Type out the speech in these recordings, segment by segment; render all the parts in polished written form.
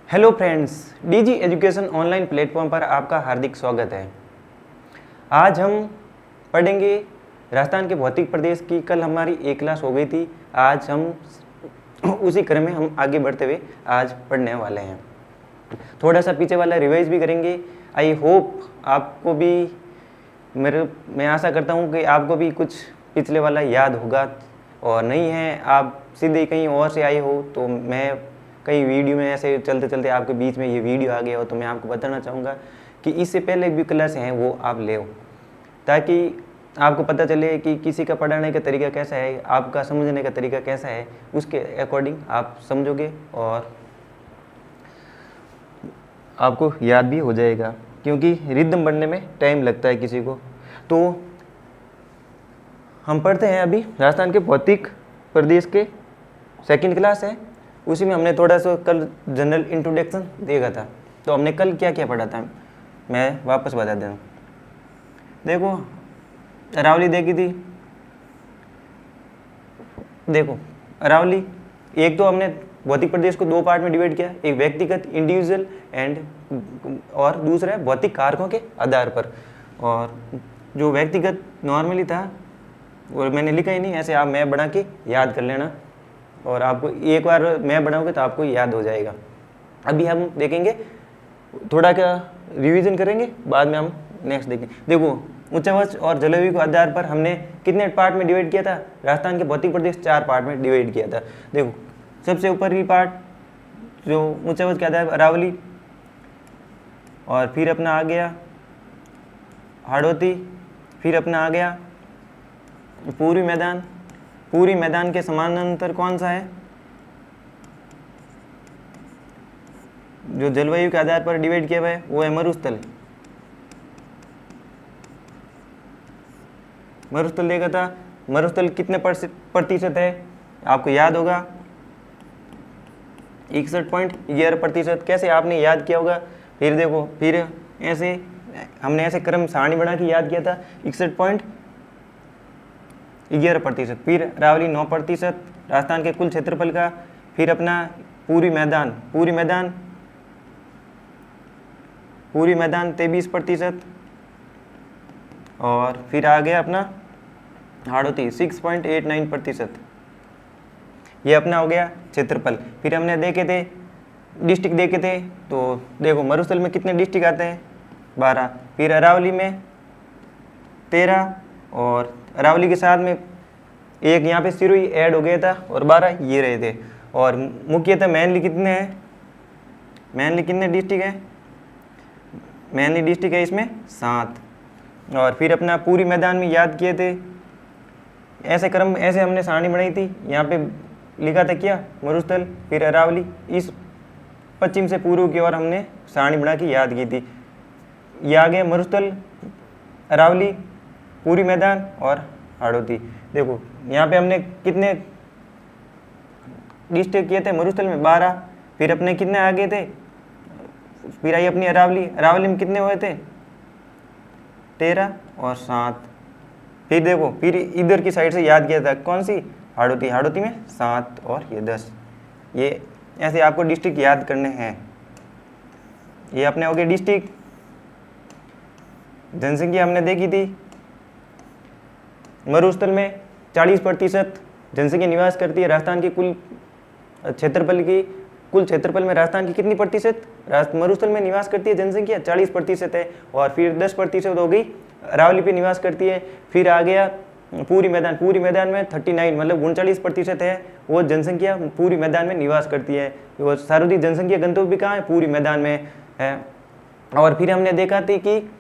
Hello friends, DG education online platform पर आपका हार्दिक स्वागत है। आज हम पढ़ेंगे राजस्थान के भौतिक प्रदेश की। कल हमारी एक क्लास हो गई थी। आज हम उसी क्रम में हम आगे बढ़ते हुए आज पढ़ने वाले हैं। थोड़ा सा पीछे वाला रिवाइज भी करेंगे। आई होप आपको भी मैं आशा करता हूँ कि आपको भी कुछ पिछले वाला याद होगा, और नहीं है आप सीधे कहीं और से आए हो तो मैं कई वीडियो में ऐसे चलते चलते आपके बीच में ये वीडियो आ गया हो तो मैं आपको बताना चाहूँगा कि इससे पहले भी क्लास हैं वो आप ले, ताकि आपको पता चले कि किसी का पढ़ाने का तरीका कैसा है, आपका समझने का तरीका कैसा है, उसके अकॉर्डिंग आप समझोगे और आपको याद भी हो जाएगा, क्योंकि रिदम बनने में टाइम लगता है किसी को। तो हम पढ़ते हैं अभी राजस्थान के भौतिक प्रदेश के सेकंड क्लास है, उसी में हमने थोड़ा सा कल जनरल इंट्रोडक्शन देखा था। तो हमने कल क्या क्या पढ़ा था मैं वापस बता देता हूँ। देखो अरावली देखी थी। देखो अरावली, एक तो हमने भौतिक प्रदेश को दो पार्ट में डिवाइड किया, एक व्यक्तिगत इंडिविजुअल और दूसरा है भौतिक कारकों के आधार पर। और जो व्यक्तिगत नॉर्मली था और मैंने लिखा ही नहीं, ऐसे आप मैं बना के याद कर लेना, और आपको एक बार मैं बनाओगे तो आपको याद हो जाएगा। अभी हम देखेंगे, थोड़ा क्या रिवीजन करेंगे, बाद में हम नेक्स्ट देखेंगे। देखो उच्चावच और जलवायु के आधार पर हमने कितने पार्ट में डिवाइड किया था? राजस्थान के भौतिक प्रदेश 4 पार्ट में डिवाइड किया था। देखो सबसे ऊपर की पार्ट जो उच्चावच के आधार पर अरावली, और फिर अपना आ गया हाड़ौती, फिर अपना आ गया पूर्वी मैदान। पूरी मैदान के समानांतर कौन सा है जो जलवायु के आधार पर डिवाइड किया हुआ है? वो है मरुस्थल। मरुस्थल देखा था। मरुस्थल कितने प्रतिशत है आपको याद होगा? 61.11%। कैसे आपने याद किया होगा? फिर देखो, फिर ऐसे हमने ऐसे क्रम सारणी बना के याद किया था। 61.11%। फिर अरावली 9% राजस्थान के कुल क्षेत्रफल का। फिर अपना पूरी मैदान 23%। और फिर आ गया अपना हाड़ौती 6.89%। ये अपना हो गया क्षेत्रफल। फिर हमने देखे थे डिस्ट्रिक्ट देखे थे, तो देखो मरुस्थल में कितने डिस्ट्रिक्ट आते हैं? 12। फिर अरावली में 13, और अरावली के साथ में एक यहाँ पे सिरोही ऐड हो गया था, और 12 ये रहे थे। और मुख्यतः मेनली कितने हैं? मेनली कितने डिस्ट्रिक्ट हैं? मेनली डिस्ट्रिक्ट है इसमें 7। और फिर अपना पूरी मैदान में याद किए थे, ऐसे क्रम ऐसे हमने सारणी बनाई थी। यहाँ पे लिखा था क्या? मरुस्थल, फिर अरावली, इस पश्चिम से पूर्व की ओर हमने सारणी बना के याद की थी। ये आ गया मरुस्थल, अरावली, पूरी मैदान और हाड़ौती। देखो यहाँ पे हमने कितने डिस्ट्रिक्ट किए थे? मरुस्थल में 12। फिर अपने कितने आ गए थे? फिर आई अपनी अरावली। अरावली में कितने हुए थे? 13 और 7। फिर देखो, फिर इधर की साइड से याद किया था, कौन सी? हाड़ौती। हाड़ौती में 7 और ये 10। ये ऐसे आपको डिस्ट्रिक्ट याद करने हैं। ये अपने हो गए डिस्ट्रिक्ट। जनसंख्या हमने देखी थी, मरुस्थल में 40% जनसंख्या निवास करती है। राजस्थान की कुल क्षेत्रफल में राजस्थान की कितनी प्रतिशत मरुस्थल में निवास करती है? जनसंख्या 40% है। और फिर 10% हो गई अरावली पे निवास करती है। फिर आ गया पूरी मैदान। पूरी मैदान में 39 मतलब 39% है वो जनसंख्या पूरी मैदान में निवास करती है। वो सर्वाधिक जनसंख्या गंतव्य भी कहाँ है? पूरी मैदान में है। और फिर हमने देखा थी कि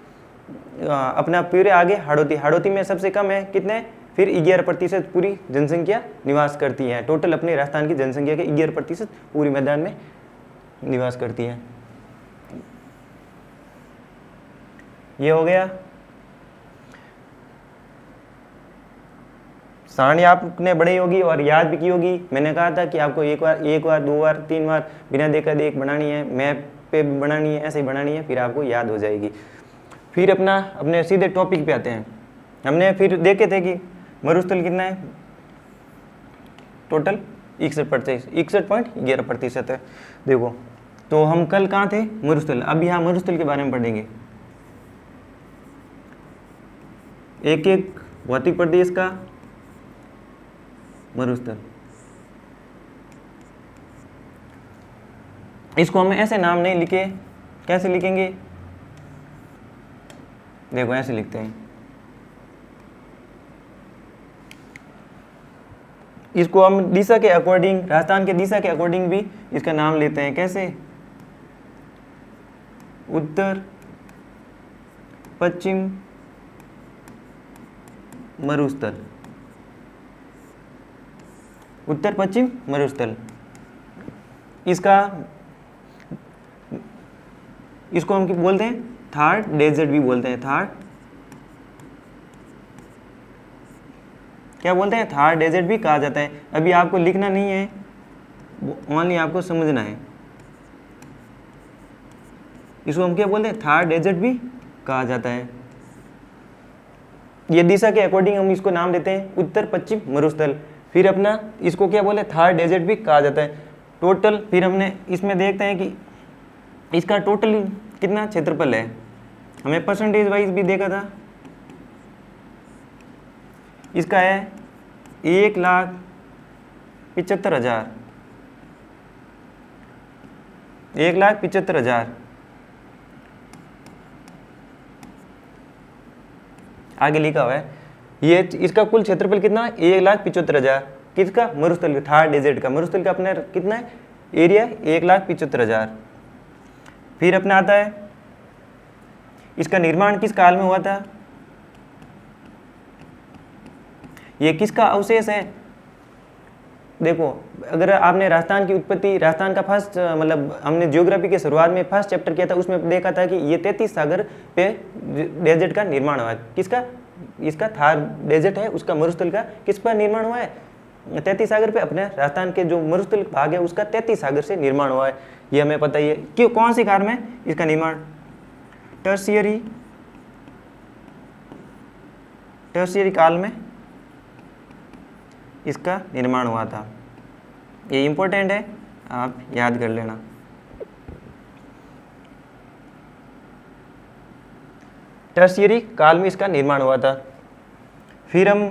अपना पूरे आगे हाड़ौती। हाड़ौती में सबसे कम है, कितने? फिर 11% पूरी जनसंख्या निवास करती है। टोटल अपने राजस्थान की जनसंख्या के 11% पूरी मैदान में निवास करती है। ये हो गया सारणी। आपने बढ़ी होगी और याद भी की होगी। मैंने कहा था कि आपको एक बार 2 बार 3 बार बिना देखा देख बनानी है, मैप पे बनानी है, ऐसे ही बनानी है, फिर आपको याद हो जाएगी। फिर अपने सीधे टॉपिक पे आते हैं। हमने फिर देखे थे कि मरुस्थल कितना है टोटल? 61.11% है। देखो तो हम कल कहाँ थे? मरुस्थल। अब यहाँ मरुस्थल के बारे में पढ़ेंगे, एक एक भौतिक प्रदेश का मरुस्थल। इसको हम ऐसे नाम नहीं लिखे, कैसे लिखेंगे? देखो ऐसे लिखते हैं, इसको हम दिशा के अकॉर्डिंग, राजस्थान के दिशा के अकॉर्डिंग भी इसका नाम लेते हैं। कैसे? उत्तर पश्चिम मरुस्थल, उत्तर पश्चिम मरुस्थल। इसको हम क्या बोलते हैं? थार डेजर्ट भी बोलते हैं। थार क्या बोलते हैं? थार डेजर्ट भी कहा जाता है। अभी आपको लिखना नहीं है, ओनली आपको समझना है। इसको हम क्या बोलते हैं? थार डेजर्ट भी कहा जाता है। ये दिशा के अकॉर्डिंग हम इसको नाम देते हैं उत्तर पश्चिम मरुस्थल। फिर अपना इसको क्या बोले? थार डेजर्ट भी कहा जाता है। टोटल फिर हमने इसमें देखते हैं कि इसका टोटल कितना क्षेत्रफल है। हमें परसेंटेज वाइज भी देखा था, इसका है 1,75,000, 1,75,000। आगे लिखा हुआ है ये, इसका कुल क्षेत्रफल कितना? 1,75,000। किसका? मरुस्थल, थार डेजर्ट का। मरुस्थल का अपना कितना है एरिया? 1,75,000। फिर अपना आता है इसका निर्माण किस काल में हुआ था? ये किसका अवशेष है? देखो, अगर आपने राजस्थान की उत्पत्ति, राजस्थान का फर्स्ट मतलब हमने ज्योग्राफी के शुरुआत में फर्स्ट चैप्टर किया था, उसमें देखा था कि ये 33 सागर पे डेजर्ट का निर्माण हुआ है। किसका? इसका थार डेजर्ट है, उसका मरुस्थल का किस पर निर्माण हुआ है? 33 सागर पे। अपने राजस्थान के जो मरुस्थल भाग है उसका 33 सागर से निर्माण हुआ है, ये हमें पता ही है। क्यों, कौन सी काल में इसका निर्माण? टर्शियरी काल में इसका निर्माण हुआ था। ये इंपॉर्टेंट है, आप याद कर लेना। टर्शियरी काल में इसका निर्माण हुआ था। फिर हम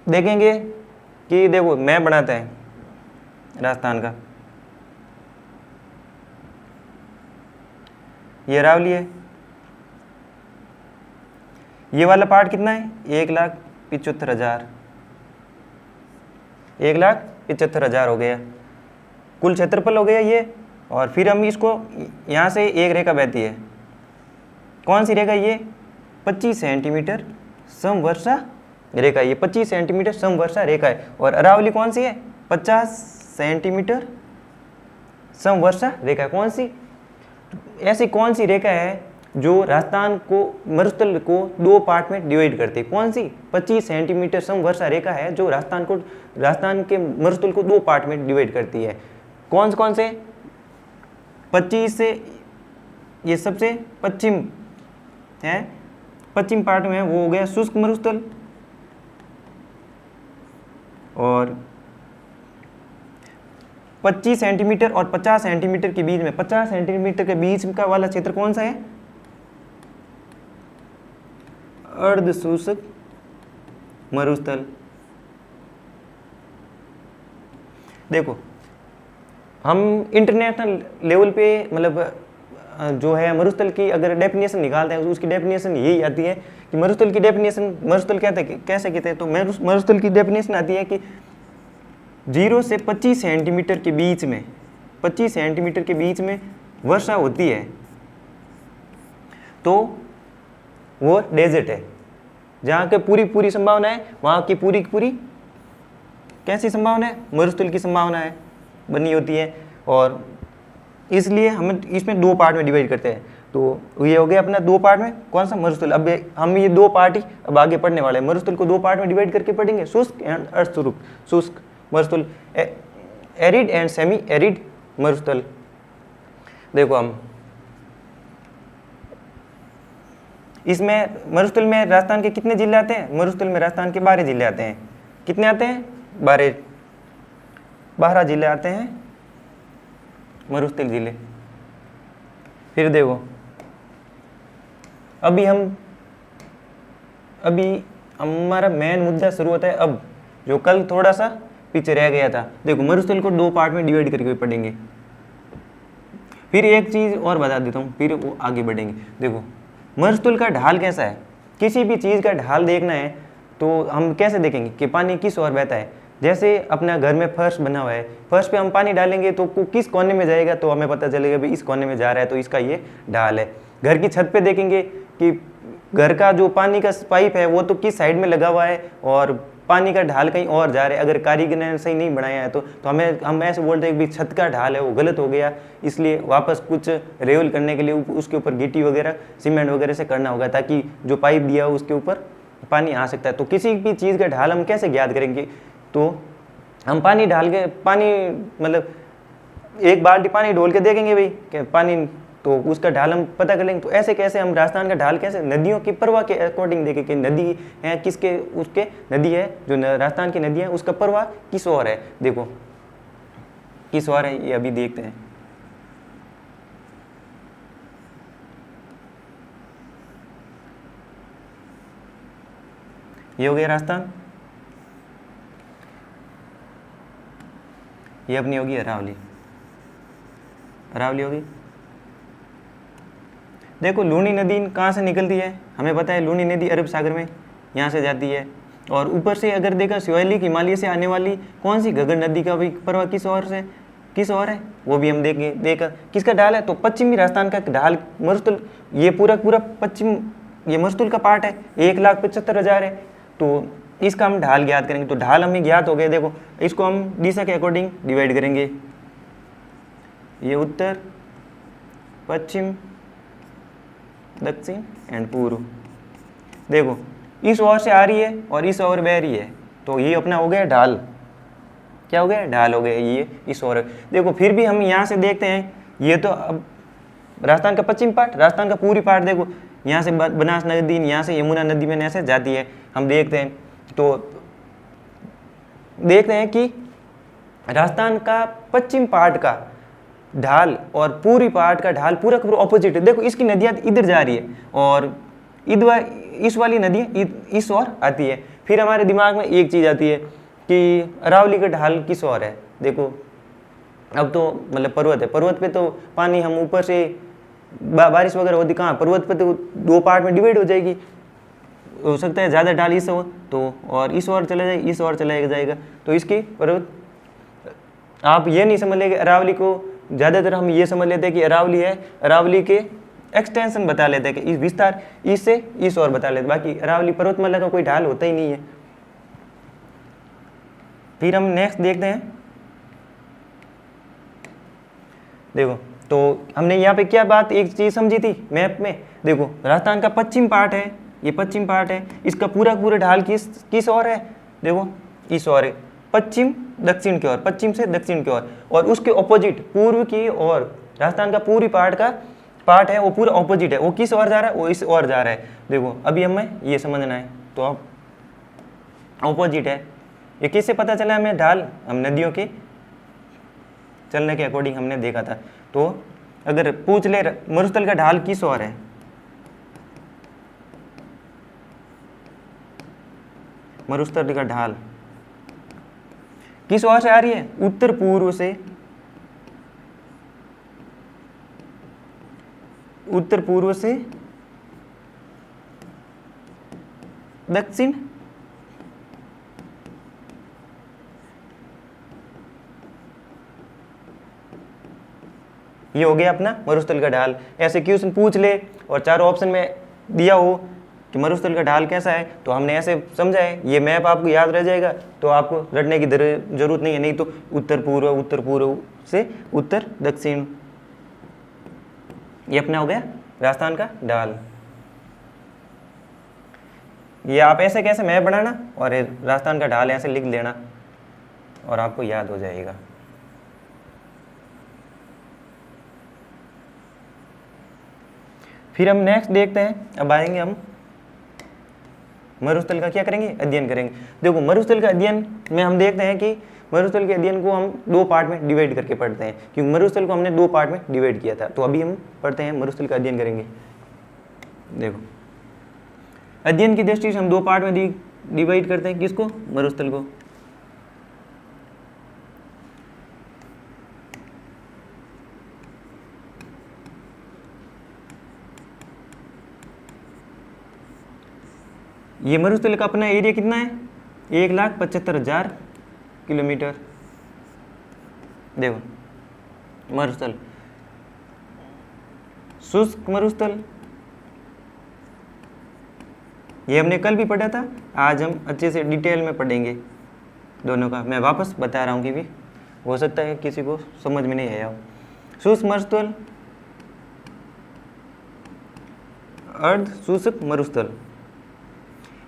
देखेंगे कि देखो मैप बनाते हैं राजस्थान का, ये अरावली है। ये वाला पार्ट कितना है? 1,75,000, 1,75,000 हो गया, कुल क्षेत्रफल हो गया ये। और फिर हम इसको, यहाँ से एक रेखा बहती है, कौन सी रेखा? ये 25 सेंटीमीटर समवर्षा रेखा, ये 25 सेंटीमीटर समवर्षा रेखा है। और अरावली कौन सी है? 50 सेंटीमीटर समवर्षा रेखा। कौन सी? ऐसी कौन सी रेखा है जो राजस्थान को, मरुस्थल को 2 पार्ट में डिवाइड करती है? कौन सी? 25 सेंटीमीटर समवर्षा रेखा है जो राजस्थान के मरुस्थल को 2 पार्ट में डिवाइड करती है। कौन से? 25 से, ये सबसे पश्चिम है, पश्चिम पार्ट में वो हो गया शुष्क मरुस्थल, और 25 सेंटीमीटर और 50 सेंटीमीटर के बीच में, 50 सेंटीमीटर के बीच का वाला क्षेत्र कौन सा है? अर्ध शुष्क मरुस्थल। देखो, हम इंटरनेशनल लेवल पे मतलब जो है मरुस्थल की अगर डेफिनेशन निकालते हैं, उसकी डेफिनेशन यही आती है कि मरुस्थल की डेफिनेशन, मरुस्थल कहते हैं, कैसे कहते हैं? तो मरुस्थल की डेफिनेशन आती है कि 0 से 25 सेंटीमीटर के बीच में, 25 सेंटीमीटर के बीच में वर्षा होती है तो वो डेजर्ट है। जहाँ के पूरी संभावना है, वहाँ की पूरी कैसी संभावना है? मरुस्थल की संभावना है बनी होती है। और इसलिए हम इसमें 2 पार्ट में डिवाइड करते हैं। तो ये हो गया अपना 2 पार्ट में कौन सा? मरुस्थल। अब हम ये 2 पार्ट ही अब आगे पढ़ने वाले हैं। मरुस्थल को 2 पार्ट में डिवाइड करके पढ़ेंगे, शुष्क एंड अर्धशुष्क। शुष्क मरुस्थल, एरिड एंड सेमी एरिड मरुस्थल। देखो, हम इसमें मरुस्थल में राजस्थान के कितने जिले आते हैं? मरुस्थल में राजस्थान के 12 जिले आते हैं। कितने आते हैं? 12। 12 जिले आते हैं मरुस्थल जिले। फिर देखो अभी हमारा मेन मुद्दा शुरू होता है अब, जो कल थोड़ा सा पीछे रह गया था। देखो मरुस्थल को 2 पार्ट में डिवाइड करके पढ़ेंगे। फिर एक चीज़ और बता देता हूँ, फिर वो आगे बढ़ेंगे। देखो मरुस्थल का ढाल कैसा है, किसी भी चीज़ का ढाल देखना है तो हम कैसे देखेंगे कि पानी किस ओर बहता है। जैसे अपना घर में फर्श बना हुआ है, फर्श पे हम पानी डालेंगे तो किस कोने में जाएगा, तो हमें पता चलेगा भाई इस कोने में जा रहा है, तो इसका ये ढाल है। घर की छत पे देखेंगे कि घर का जो पानी का पाइप है वो तो किस साइड में लगा हुआ है और पानी का ढाल कहीं और जा रहा है। अगर कारीगर ने सही नहीं बनाया है तो हम ऐसे बोलते हैं कि भाई छत का ढाल है वो गलत हो गया, इसलिए वापस कुछ रेवल करने के लिए उसके ऊपर गिट्टी वगैरह सीमेंट वगैरह से करना होगा, ताकि जो पाइप दिया हो उसके ऊपर पानी आ सकता है। तो किसी भी चीज़ का ढाल हम कैसे ज्ञात करेंगे, तो हम पानी डाल के मतलब एक बाल्टी पानी ढोल के देखेंगे भाई कि पानी, तो उसका ढाल हम पता कर लेंगे। तो ऐसे कैसे हम राजस्थान का ढाल कैसे, नदियों की प्रवाह के अकॉर्डिंग देखें कि नदी है किसके, उसके नदी है जो राजस्थान की नदी है उसका प्रवाह किस ओर है। देखो किस ओर है ये अभी देखते हैं। ये हो गया राजस्थान, ये अपनी होगी अरावली, अरावली होगी। देखो लूनी नदी कहाँ से निकलती है, हमें पता है लूनी नदी अरब सागर में यहाँ से जाती है। और ऊपर से अगर देखा शिवालिक हिमालय से आने वाली कौन सी घग्गर नदी का भी प्रवाह किस ओर है वो भी हम देखा किसका ढाल है, तो पश्चिमी राजस्थान का ढाल मरुस्थल, ये पूरा पश्चिम, ये मरुस्थल का पार्ट है, 1,75,000 है। तो इसका हम ढाल ज्ञात करेंगे। तो ढाल हमें ज्ञात हो गए। देखो इसको हम दिशा के अकॉर्डिंग डिवाइड करेंगे, ये उत्तर पश्चिम दक्षिण एंड पूर्व। देखो इस ओर से आ रही है और इस ओर बह रही है, तो ये अपना हो गया ढाल। क्या हो गया, ढाल हो गया, ये इस ओर। देखो फिर भी हम यहाँ से देखते हैं, ये तो अब राजस्थान का पश्चिम पार्ट, राजस्थान का पूरी पार्ट। देखो यहाँ से बनास नदी, यहाँ से यमुना नदी में ऐसे जाती है। हम देखते हैं तो देखते हैं कि राजस्थान का पश्चिम पार्ट का ढाल और पूरी पार्ट का ढाल पूरा ऑपोजिट है। देखो इसकी नदियाँ इधर जा रही है और इस वाली नदी इस ओर आती है। फिर हमारे दिमाग में एक चीज़ आती है कि अरावली का ढाल किस ओर है। देखो अब तो मतलब पर्वत है, पर्वत पे तो पानी हम ऊपर से बारिश वगैरह होती कहाँ, पर्वत पे तो 2 पार्ट में डिवाइड हो जाएगी। हो सकता है ज़्यादा ढाल इस ओर तो, और इस ओर चला जाए, इस ओर चला जाएगा। तो इसकी पर्वत आप ये नहीं समझ लेंगे अरावली को, ज़्यादातर हम ये समझ लेते हैं कि अरावली है, अरावली के एक्सटेंशन बता लेते हैं कि इस विस्तार इससे इस ओर बता लेते, बाकी अरावली पर्वतमाला का कोई ढाल होता ही नहीं है। फिर हम नेक्स्ट देखते हैं। देखो तो हमने यहाँ पे क्या बात एक चीज़ समझी थी मैप में। देखो राजस्थान का पश्चिम पार्ट है, ये पश्चिम पार्ट है, इसका पूरा ढाल किस ओर है। देखो इस ओर है, पश्चिम दक्षिण की ओर, पश्चिम से दक्षिण की ओर। और उसके ऑपोजिट पूर्व की ओर राजस्थान का पूरी पार्ट है, वो पूरा ऑपोजिट है। वो किस ओर जा रहा है, वो इस ओर जा रहा है। देखो अभी हमें ये समझना है, तो अब ऑपोजिट है। ये किससे पता चला हमें ढाल, हम नदियों के चलने के अकॉर्डिंग हमने देखा था। तो अगर पूछ ले मरुस्थल का ढाल किस ओर है, मरुस्थल का ढाल किस ओर से आ रही है, उत्तर पूर्व से, उत्तर पूर्व से दक्षिण ये हो गया अपना मरुस्थल का ढाल। ऐसे क्वेश्चन पूछ ले और चारों ऑप्शन में दिया हो कि मरुस्थल का ढाल कैसा है, तो हमने ऐसे समझा है। ये मैप आपको याद रह जाएगा, तो आपको रटने की जरूरत नहीं है। नहीं तो उत्तर पूर्व से उत्तर दक्षिण, ये अपना हो गया राजस्थान का ढाल। ये आप ऐसे कैसे मैप बनाना और राजस्थान का ढाल ऐसे लिख लेना और आपको याद हो जाएगा। फिर हम नेक्स्ट देखते हैं, अब आएंगे हम मरुस्थल का क्या करेंगे, अध्ययन करेंगे। देखो मरुस्थल का अध्ययन में हम देखते हैं कि मरुस्थल के अध्ययन को हम दो पार्ट में डिवाइड करके पढ़ते हैं, क्योंकि मरुस्थल को हमने दो पार्ट में डिवाइड किया था। तो अभी हम पढ़ते हैं मरुस्थल का अध्ययन करेंगे। देखो, अध्ययन की दृष्टि से हम दो पार्ट में डिवाइड करते हैं, किसको? मरुस्थल को। ये मरुस्थल का अपना एरिया कितना है? 1,75,000 किलोमीटर। देखो, मरुस्थल, शुष्क मरुस्थल, ये हमने कल भी पढ़ा था, आज हम अच्छे से डिटेल में पढ़ेंगे दोनों का। मैं वापस बता रहा हूँ कि भी हो सकता है किसी को समझ में नहीं आया हो। शुष्क मरुस्थल, अर्ध शुष्क मरुस्थल,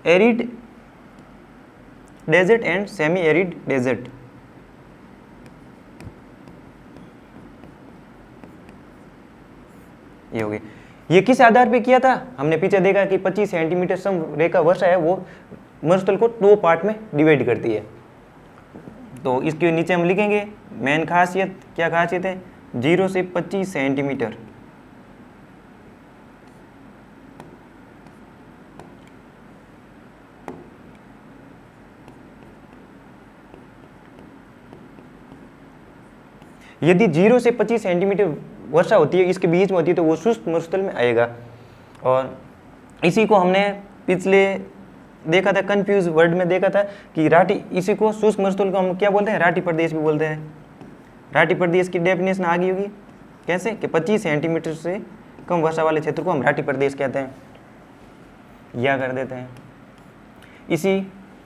arid desert and semi arid desert. ये हो गई। ये किस आधार पे किया था? हमने पीछे देखा कि 25 सेंटीमीटर समरेखा वर्षा है, वो मरुस्थल को दो पार्ट में डिवाइड करती है। तो इसके नीचे हम लिखेंगे मेन खासियत। क्या खासियत है? 0 से 25 सेंटीमीटर। यदि 0 से 25 सेंटीमीटर वर्षा होती है, इसके बीच में होती है, तो वो शुष्क मरुस्थल में आएगा। और इसी को हमने पिछले देखा था, कंफ्यूज वर्ड में देखा था कि राठी, इसी को शुष्क मरुस्थल को हम क्या बोलते हैं? राठी प्रदेश भी बोलते हैं। राठी प्रदेश की डेफिनेशन आ गई होगी कैसे? कि 25 सेंटीमीटर से कम वर्षा वाले क्षेत्र को हम राठी प्रदेश कहते हैं, या कर देते हैं। इसी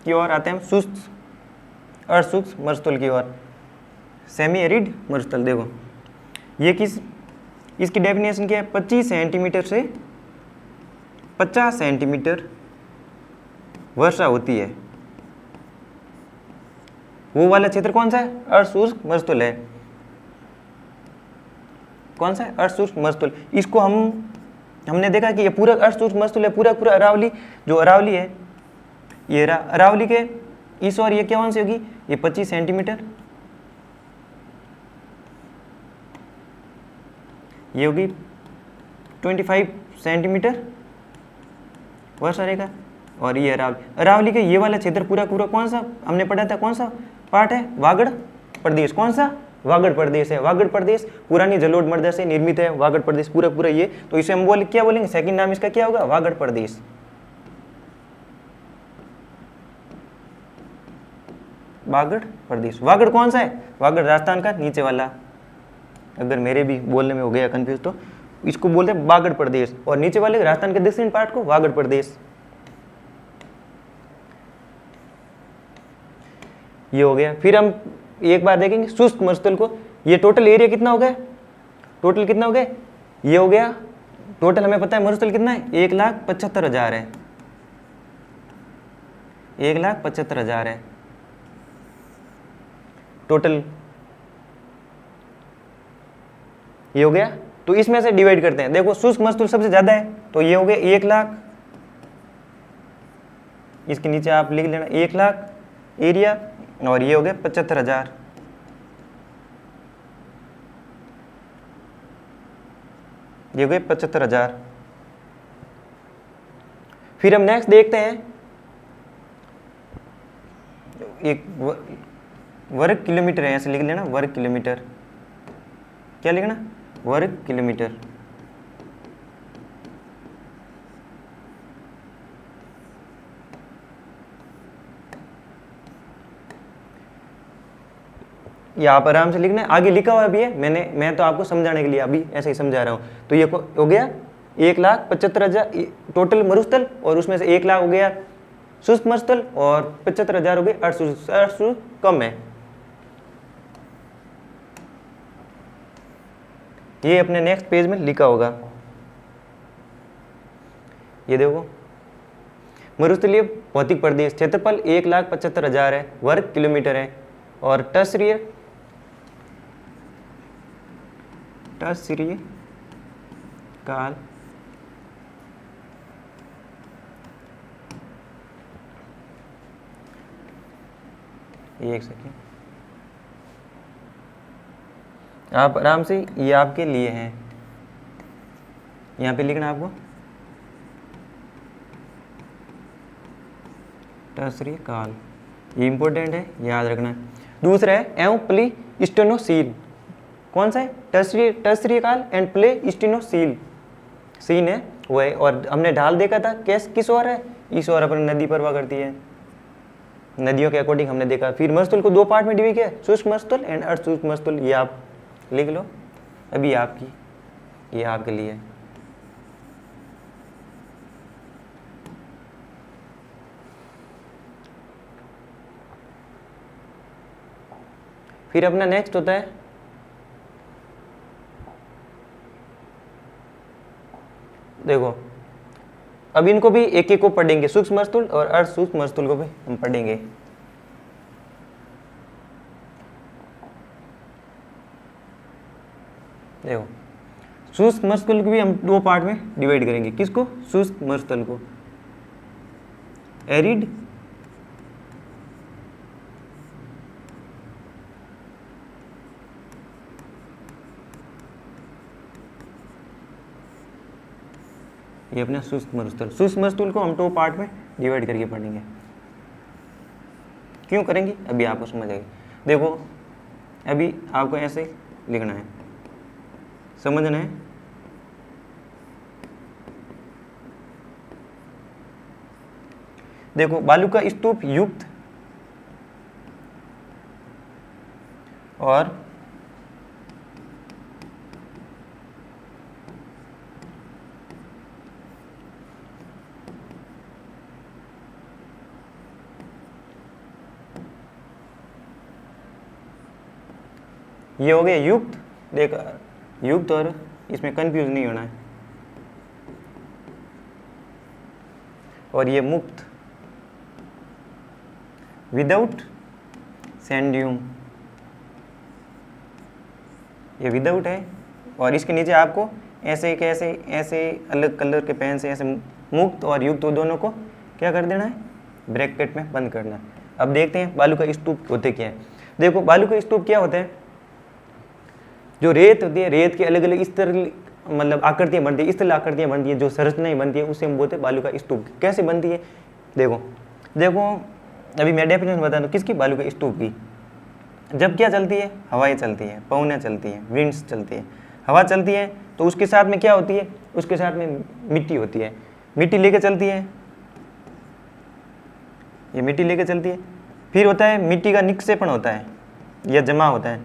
की ओर आते हैं हम शुष्क और शुष्क मरुस्थल की ओर, सेमी एरिड मरुस्थल। देखो, ये किस, इसकी डेफिनेशन क्या है? 25 सेंटीमीटर से 50 सेंटीमीटर वर्षा होती है, वो वाला क्षेत्र कौन सा है? अर्धशुष्क मरुस्थल है। कौन सा है? अर्धशुष्क मरुस्थल। इसको हमने देखा कि ये पूरा अर्धशुष्क मरुस्थल है, पूरा अरावली, जो अरावली है, ये अरावली के इस और ये क्या कौन सी होगी? ये 25 सेंटीमीटर, ये होगी 25 सेंटीमीटर वर्षा रेखा। और ये अरावली के ये वाला क्षेत्र पूरा कौन सा हमने पढ़ा था? कौन सा पार्ट है? वागड़ प्रदेश। कौन सा? वागड़ प्रदेश है। वागड़ प्रदेश पुरानी जलोढ़ मृदा से निर्मित है, वागड़ प्रदेश पूरा ये। तो इसे हम क्या बोलेंगे? सेकंड नाम इसका क्या होगा? वागड़ प्रदेश। वागड़ प्रदेश। वागड़ कौन सा है? वागड़ राजस्थान का नीचे वाला, अगर मेरे भी बोलने में हो गया कंफ्यूज तो इसको बोलते हैं वागड़ प्रदेश, और नीचे वाले राजस्थान के दक्षिण पार्ट को वागड़ प्रदेश। ये हो गया। फिर हम एक बार देखेंगे शुष्क मरुस्थल को। ये टोटल एरिया कितना हो गया? टोटल कितना हो गया? ये हो गया टोटल, हमें पता है मरुस्थल कितना है? 1,75,000 है। 1,75,000 है टोटल। ये हो गया। तो इसमें से डिवाइड करते हैं। देखो, शुष्क मरुस्थल सबसे ज्यादा है, तो ये हो गया 1 लाख। इसके नीचे आप लिख लेना 1 लाख एरिया, और ये हो गया 75,000। ये हो गए 75,000। फिर हम नेक्स्ट देखते हैं, एक वर्ग किलोमीटर है, ऐसे लिख लेना वर्ग किलोमीटर। क्या लिखना? वर्ग किलोमीटर। ये आप आराम से लिखना है, आगे लिखा हुआ भी है, मैं तो आपको समझाने के लिए अभी ऐसे ही समझा रहा हूं। तो ये हो गया 1,75,000 टोटल मरुस्थल, और उसमें से 1 लाख हो गया शुष्क मरुस्थल, और 75,000 हो गए अर्धशुष्क कम है। ये अपने नेक्स्ट पेज में लिखा होगा। ये देखो, मरुस्थलीय भौतिक प्रदेश, क्षेत्रफल 1,75,000 है, वर्ग किलोमीटर है, और टसरीय काल एक सेकेंड, आप आराम से, ये आपके लिए है, यहाँ पे लिखना आपको टर्सरी काल, ये इंपॉर्टेंट है, याद रखना है। दूसरा है एव प्ले स्टेनोसील, कौन सा है? टर्सरी काल एंड प्ले स्टेनोसील, सीन है वो है। और हमने ढाल देखा था किस ओर है? इस ओर अपनी नदी प्रवाह करती है, नदियों के अकॉर्डिंग हमने देखा। फिर मरुस्थल को 2 पार्ट में डिवाइड किया, शुष्क मरुस्थल एंड अर्ध शुष्क मरुस्थल, ये आप लिख लो, अभी आपकी, ये आपके लिए। फिर अपना नेक्स्ट होता है, देखो अब इनको भी एक एक को पढ़ेंगे, सूक्ष्म मरुस्थल और अर्ध सूक्ष्म मरुस्थल को भी हम पढ़ेंगे। देखो शुष्क मरुस्थल को भी हम 2 पार्ट में डिवाइड करेंगे। किसको? शुष्क मरुस्थल को, एरिड ये अपना शुष्क मरुस्थल। शुष्क मरुस्थल को हम 2 पार्ट में डिवाइड करके पढ़ेंगे। क्यों करेंगे अभी आपको समझ आएगी। देखो अभी आपको ऐसे लिखना है, समझना है। देखो बालू का स्तूप युक्त और ये हो गया युक्त। देख युक्त और इसमें कंफ्यूज नहीं होना है। और ये मुक्त, विदाउट सैंडियम, ये विदाउट है। और इसके नीचे आपको ऐसे कैसे ऐसे अलग कलर के पेन से ऐसे मुक्त और युक्त दोनों को क्या कर देना है? ब्रैकेट में बंद करना है। अब देखते हैं बालू का स्तूप होते क्या है। देखो बालू का स्तूप क्या होता है? जो रेत होती है, रेत के अलग अलग इस तरह मतलब आकृतियाँ बनती है, इस तरह आकृतियाँ बनती है, जो संरचनाएं बनती है, उससे हम बोलते हैं बालू का स्तूप। कैसे बनती है? देखो देखो अभी मैं डेफिनेशन बता दूँ किसकी? बालू का स्तूप की। जब क्या चलती है? हवाएं चलती हैं, पवनें चलती हैं, विंड्स चलती हैं। हवा चलती है तो उसके साथ में क्या होती है? उसके साथ में मिट्टी होती है, मिट्टी लेके चलती है, ये मिट्टी लेके चलती है। फिर होता है मिट्टी का निक्षेपण होता है या जमा होता है।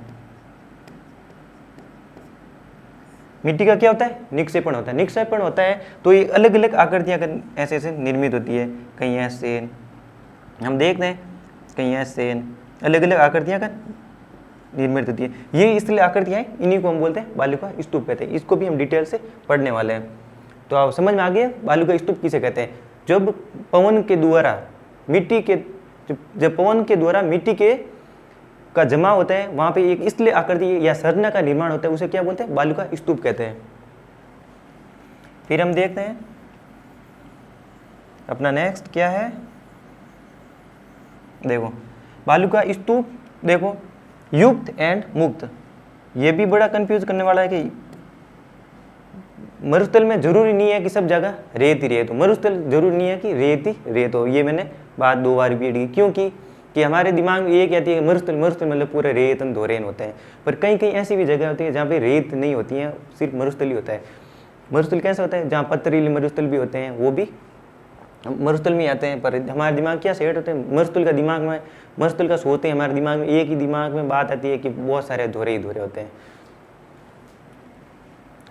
मिट्टी का क्या होता है? निक्षेपण होता है। निक्षेपण होता है तो ये अलग अलग आकृतियाँ ऐसे ऐसे निर्मित होती है, कहीं ऐसे हम देखते हैं, कहीं ऐसे अलग अलग आकृतियाँ का निर्मित होती है। ये इस तरह आकृतियाँ हैं, इन्हीं को हम बोलते हैं बालू का स्तूप कहते हैं। इसको भी हम डिटेल से पढ़ने वाले हैं। तो आप समझ में आ गया बालू का स्तूप किसे कहते हैं? जब पवन के द्वारा मिट्टी के, जब पवन के द्वारा मिट्टी के का जमा होता है, वहाँ पे एक इसलिए आकृति या संरचना का निर्माण होता है, उसे क्या बोलते हैं? बालू का स्तूप कहते हैं। फिर हम देखते हैं अपना नेक्स्ट क्या है। देखो बालू का स्तूप, देखो युक्त एंड मुक्त, ये भी बड़ा कंफ्यूज करने वाला है कि मरुस्थल में जरूरी नहीं है कि सब जगह रेत ही रेत हो, मरुस्थल जरूरी नहीं है कि रेत ही रेत हो। ये मैंने बात 2 बार रिपीट की, क्योंकि कि हमारे दिमाग में ये कहती है कि मरुस्थल मरुस्थल मतलब पूरे रेत और धोरेन होते हैं। पर कहीं कहीं ऐसी भी जगह होती है जहाँ पे रेत नहीं होती है, सिर्फ मरुस्थल ही होता है। मरुस्थल कैसे होता है? जहाँ पथरीले मरुस्थल भी होते हैं, वो भी मरुस्थल में आते हैं। पर हमारे दिमाग क्या सेट होते हैं? मरुस्थल का दिमाग में, मरुस्थल का सोते हैं हमारे दिमाग में, एक ही दिमाग में बात आती है कि बहुत सारे धोरे ही धोरे होते हैं।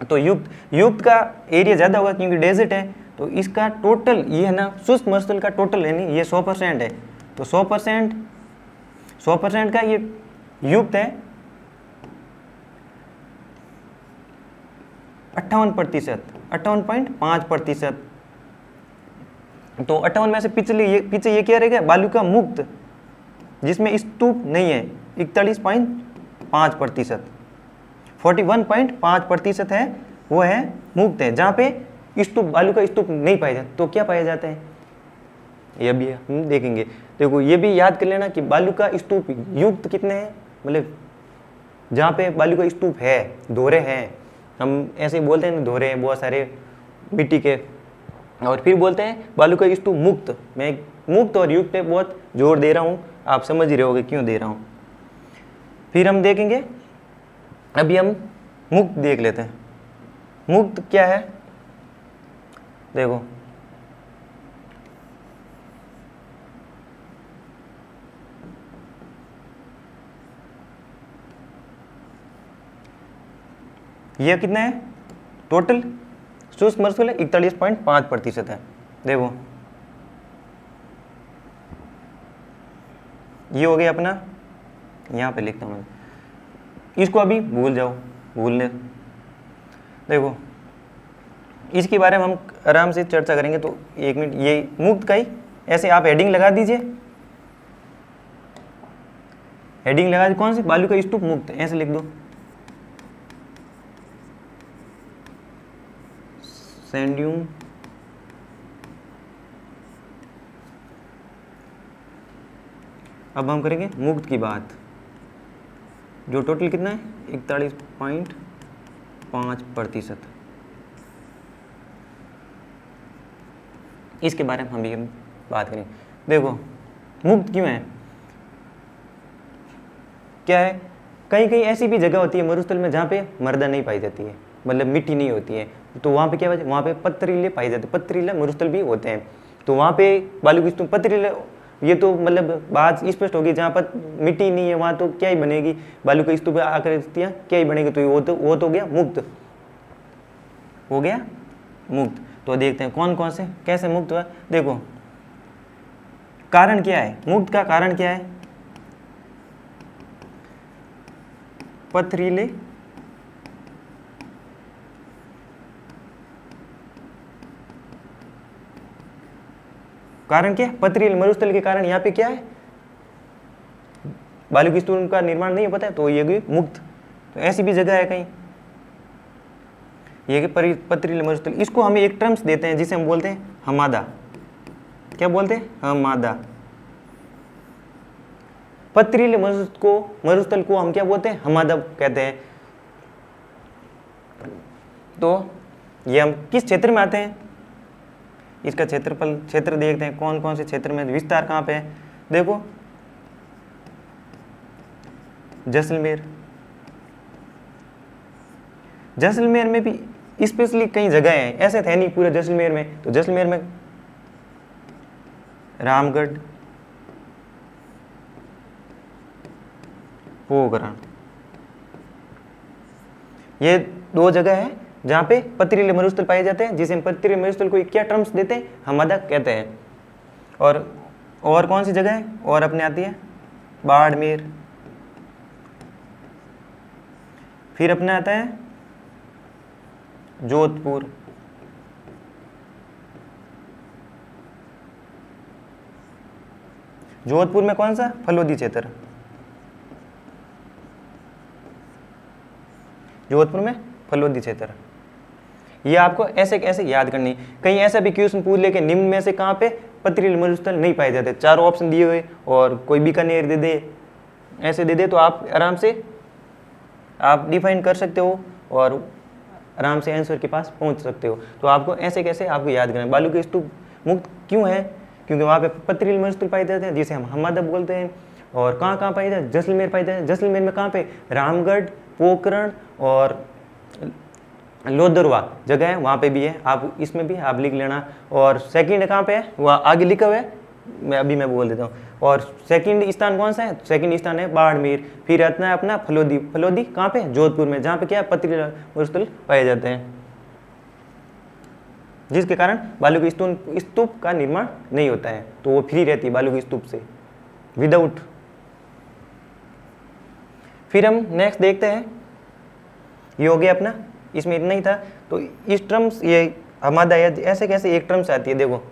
तो युक्त का एरिया ज़्यादा होगा क्योंकि डेजर्ट है। तो इसका टोटल ये है ना, शुष्क मरुस्थल का टोटल है नहीं, ये 100% है। तो 100% का ये युक्त है 58%, 58.5%। तो 58 में से पीछे ये क्या रहेगा? बालू का मुक्त, जिसमें स्तूप नहीं है, 41.5%। 41.5% है वो है मुक्त है, जहाँ पे स्तूप, बालू का स्तूप नहीं पाया जाता। तो क्या पाया जाता है? ये भी हम देखेंगे। देखो ये भी याद कर लेना कि बालू का स्तूप युक्त कितने हैं, मतलब जहाँ पे बालू का स्तूप है, धोरे हैं, हम ऐसे ही बोलते हैं ना, धोरे हैं बहुत सारे मिट्टी के, और फिर बोलते हैं बालू का स्तूप मुक्त। मैं मुक्त और युक्त पे बहुत जोर दे रहा हूँ, आप समझ ही रहे होगे क्यों दे रहा हूँ। फिर हम देखेंगे, अभी हम मुक्त देख लेते हैं। मुक्त क्या है, देखो यह कितना है, टोटल शुष्क मरुस्थल 41.5% है। देखो ये हो गया अपना, यहाँ पे लिखता हूँ मैं, इसको अभी भूल जाओ, भूलने। देखो इसके बारे में हम आराम से चर्चा करेंगे, तो 1 मिनट, ये मुक्त का ही ऐसे आप हेडिंग लगा दीजिए, हेडिंग लगा दी, कौन सी, बालू का स्तूप मुक्त, ऐसे लिख दो। सैंडियम अब हम करेंगे मुक्त की बात, जो टोटल कितना है 41.5%। इसके बारे में हम भी बात करेंगे। देखो मुक्त क्यों है, क्या है, कहीं कहीं ऐसी भी जगह होती है मरुस्थल में जहाँ पे मृदा नहीं पाई जाती है, मतलब मिट्टी नहीं होती है, तो वहाँ पे क्या वजह, वहाँ पे पथरीले पाए जाते हैं, पथरीले मरुस्थल भी होते हैं, तो वहाँ पे बालू की स्तूप पथरीले, ये तो मतलब बात स्पष्ट होगी, जहाँ पर मिट्टी नहीं है वहाँ तो क्या ही बनेगी, बालू का स्तूप आकृतियाँ क्या ही बनेगी, तो वो तो गया मुक्त, हो गया मुक्त। तो देखते हैं कौन कौन से कैसे मुक्त हुआ। देखो कारण क्या है, मुक्त का कारण क्या है, पथरीले कारण क्या है, पथरीले मरुस्थल के कारण यहाँ पे क्या है, बालू की स्तूप का निर्माण नहीं हो पाता है, तो ये भी मुक्त। तो ऐसी भी जगह है कहीं, ये पथरीले मरुस्थल, इसको हम एक टर्म्स देते हैं जिसे हम बोलते हैं हमादा। क्या बोलते हैं, हमादा। पथरीले मरुस्थल को हम क्या बोलते हैं, हमादा कहते हैं। तो ये हम किस क्षेत्र में आते हैं, इसका क्षेत्र देखते हैं, कौन कौन से क्षेत्र में, विस्तार कहाँ पे है। देखो जैसलमेर में भी स्पेशली कई जगह हैं, ऐसे थे नहीं पूरे जैसलमेर में, तो जैसलमेर में रामगढ़, पोखरण, ये 2 जगह है जहाँ पे पथरीले मरुस्थल पाए जाते हैं, जिसे हम पथरीले मरुस्थल को क्या टर्म्स देते हैं, हमादा कहते हैं। और कौन सी जगह है, और अपने आती है बाड़मेर, फिर अपने आता है जोधपुर, जोधपुर में कौन सा, फलोदी क्षेत्र, जोधपुर में फलोदी क्षेत्र। ये आपको ऐसे कैसे याद करनी, कहीं ऐसा भी क्वेश्चन पूछ ले कि निम्न में से कहाँ पे पथरीले मरुस्थल नहीं पाए जाते, 4 ऑप्शन दिए हुए और कोई बीकानेर दे दे, ऐसे दे दे, तो आप आराम से आप डिफाइन कर सकते हो और आराम से आंसर के पास पहुंच सकते हो। तो आपको ऐसे कैसे आपको याद करना है, बालू के स्तूप मुक्त क्यों है, क्योंकि वहाँ पे पथरीले मरुस्थल पाए जाते हैं जिसे हम हमादा बोलते हैं। और कहाँ कहाँ पाए जाते हैं, जैसलमेर पाए जाते हैं, जैसलमेर में कहाँ पे, रामगढ़, पोखरण और लोदरवा जगह है, वहाँ पे भी है, आप इसमें भी आप लिख लेना। और सेकंड कहाँ पे है, वह आगे लिखा हुआ है, मैं बोल देता हूँ। और सेकंड स्थान कौन सा है, सेकंड स्थान है बाड़मेर। फिर इतना है अपना फलोदी, फलोदी कहाँ पे, जोधपुर में, जहाँ पे क्या पथरीले मरुस्थल पाए जाते हैं, जिसके कारण बालू की स्तूप का निर्माण नहीं होता है, तो वो फ्री रहती है बालू की स्तूप से, विदाउट। फिर हम नेक्स्ट देखते हैं, ये हो गया अपना, इसमें इतना ही था। तो इस टर्म्स, ये हमादा ऐसे कैसे एक टर्म्स आती है, देखो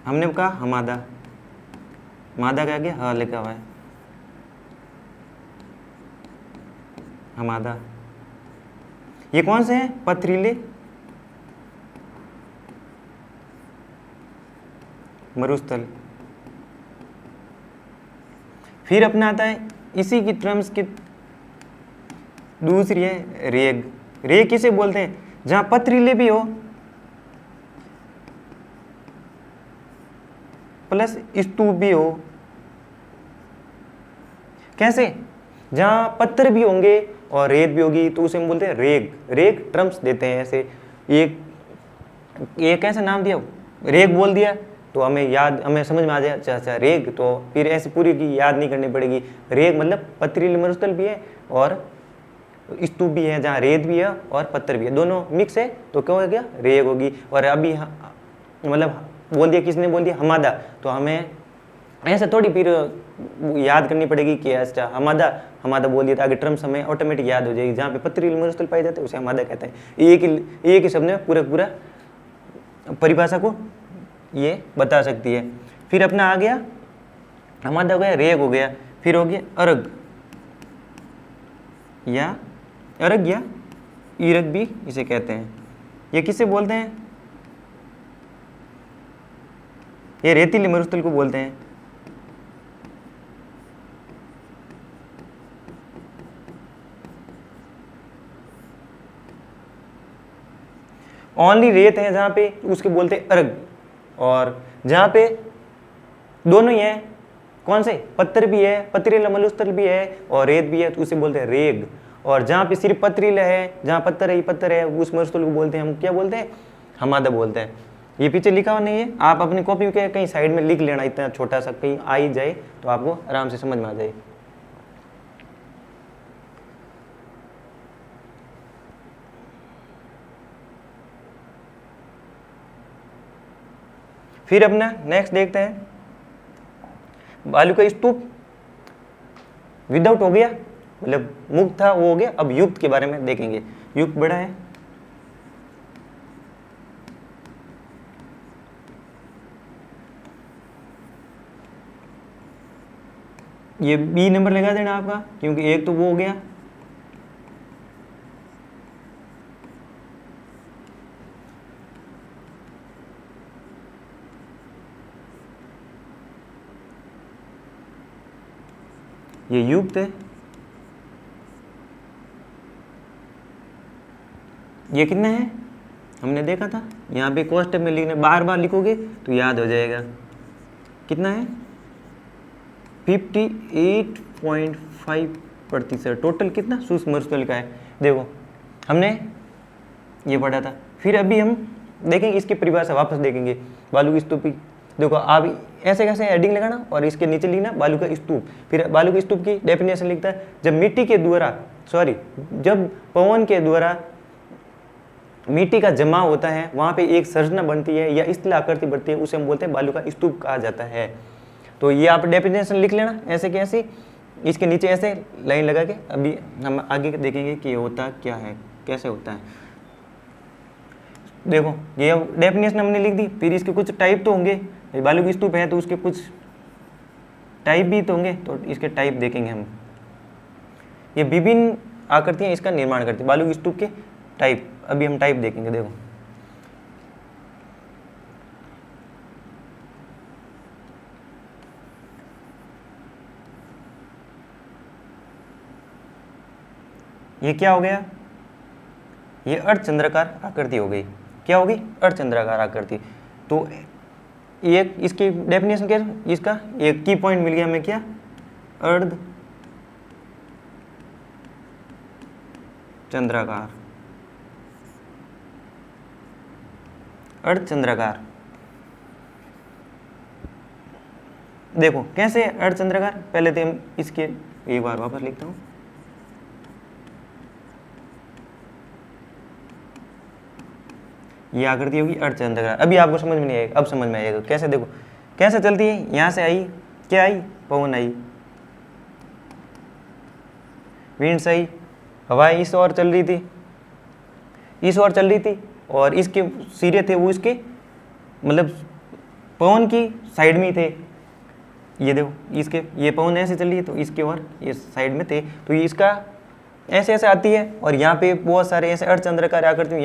हमने कहा हमादा, मादा क्या गया, हाँ लिखा हुआ है हमादा। ये कौन से हैं, पथरीले मरुस्थल, फिर अपना आता है इसी की टर्म्स की दूसरी है रेग। रेग किसे बोलते हैं? जहां पथरीले भी हो प्लस स्तूप भी हो। कैसे? जहां पत्थर भी होंगे और रेत भी होगी तो उसे हम बोलते हैं रेग। रेग टर्म्स देते हैं ऐसे। एक कैसे नाम दिया, रेग बोल दिया तो हमें समझ में आ जाए अच्छा अच्छा रेग, तो फिर ऐसे पूरी की याद नहीं करनी पड़ेगी। रेग मतलब पथरीले मरुस्थल भी है और स्तूप भी है, जहाँ रेत भी है और पत्थर भी है, दोनों मिक्स है तो क्या हो गया? रेग होगी। और अभी मतलब बोल दिया, किसने बोल दिया? हमादा, तो हमें ऐसे थोड़ी फिर याद करनी पड़ेगी कि अच्छा हमादा बोल दिया तो आगे टर्म्स हमें ऑटोमेटिक याद हो जाएगी। जहाँ पे पथरीले मरुस्थल पाए जाते हैं उसे हमादा कहते हैं। एक ही शब्द में पूरा परिभाषा को ये बता सकती है। फिर अपना आ गया हमादा हो गया, रेग हो गया, फिर हो गया अर्घ या ईरग भी इसे कहते हैं। ये किसे बोलते हैं? ये रेतीले मरुस्थल को बोलते हैं। ओनली रेत है जहां पे उसके बोलते हैं अर्घ, और जहां पे दोनों ही है, कौन से? पत्थर भी है, पथरीला मरुस्थल भी है और रेत भी है तो उसे बोलते हैं रेग। और जहां पे सिर्फ पथरीला है, जहां पत्थर है उस मरुस्थल को बोलते हैं हम क्या बोलते हैं? हमादा बोलते हैं। ये पीछे लिखा हुआ नहीं है, आप अपनी कॉपी के कहीं साइड में लिख लेना, इतना छोटा सा कहीं आ ही जाए तो आपको आराम से समझ में आ जाए। फिर अपना नेक्स्ट देखते हैं बालू का स्तूप। विदाउट हो गया, मतलब मुक्त था वो हो गया। अब युक्त के बारे में देखेंगे। युक्त बड़ा है, ये बी नंबर लगा देना आपका, क्योंकि एक तो वो हो गया। ये युक्त है, ये कितना है हमने देखा था, यहाँ पे कोष्टक में लिखना, बार बार लिखोगे तो याद हो जाएगा। कितना है? 58.5%। टोटल कितना सूक्ष्म मरुस्थल का है, देखो हमने ये पढ़ा था। फिर अभी हम देखेंगे इसकी परिभाषा, वापस देखेंगे बालू की स्तूप। देखो आप ऐसे कैसे हेडिंग लगाना और इसके नीचे लिखना बालू का स्तूप। फिर बालू के स्तूप की डेफिनेशन लिखता है, जब पवन के द्वारा मिट्टी का जमा होता है, वहाँ पे एक संरचना बनती है या स्थल आकृति बनती है, उसे हम बोलते हैं बालू का स्तूप कहा जाता है। तो ये आप डेफिनेशन लिख लेना ऐसे कैसे, इसके नीचे ऐसे लाइन लगा के। अभी हम आगे देखेंगे कि होता क्या है, कैसे होता है। देखो ये डेफिनेशन हमने लिख दी। फिर इसके कुछ टाइप तो होंगे, बालू की स्तूप है तो उसके कुछ टाइप भी तो होंगे, तो इसके टाइप देखेंगे हम। ये विभिन्न आकृतियां इसका निर्माण करती है, बालू की स्तूप के टाइप। अभी हम टाइप देखेंगे। देखो ये क्या हो गया? ये अर्धचंद्राकार आकृति हो गई। क्या होगी? अर्धचंद्राकार आकृति। तो एक इसकी डेफिनेशन क्या है? इसका एक की पॉइंट मिल गया हमें, क्या? अर्धचंद्राकार। अर्धचंद्राकार देखो कैसे अर्धचंद्राकार। पहले तो हम इसके एक बार वापस लिखता हूं। ये आकृति होगी अर्धचंद्राकार। अभी आपको समझ में नहीं आएगा, अब समझ में आएगा कैसे। देखो कैसे चलती है, यहां से आई, क्या आई? पवन आई, विंड्स आई, हवा इस ओर चल रही थी, इस ओर चल रही थी, और इसके सिरे थे वो इसके मतलब पवन की साइड में ही थे। ये देखो इसके, ये पवन ऐसे चल रही है तो इसके और ये साइड में थे, तो ये इसका ऐसे ऐसे आती है। और यहाँ पे बहुत सारे ऐसे अर्धचंद्राकार आकृति हूँ।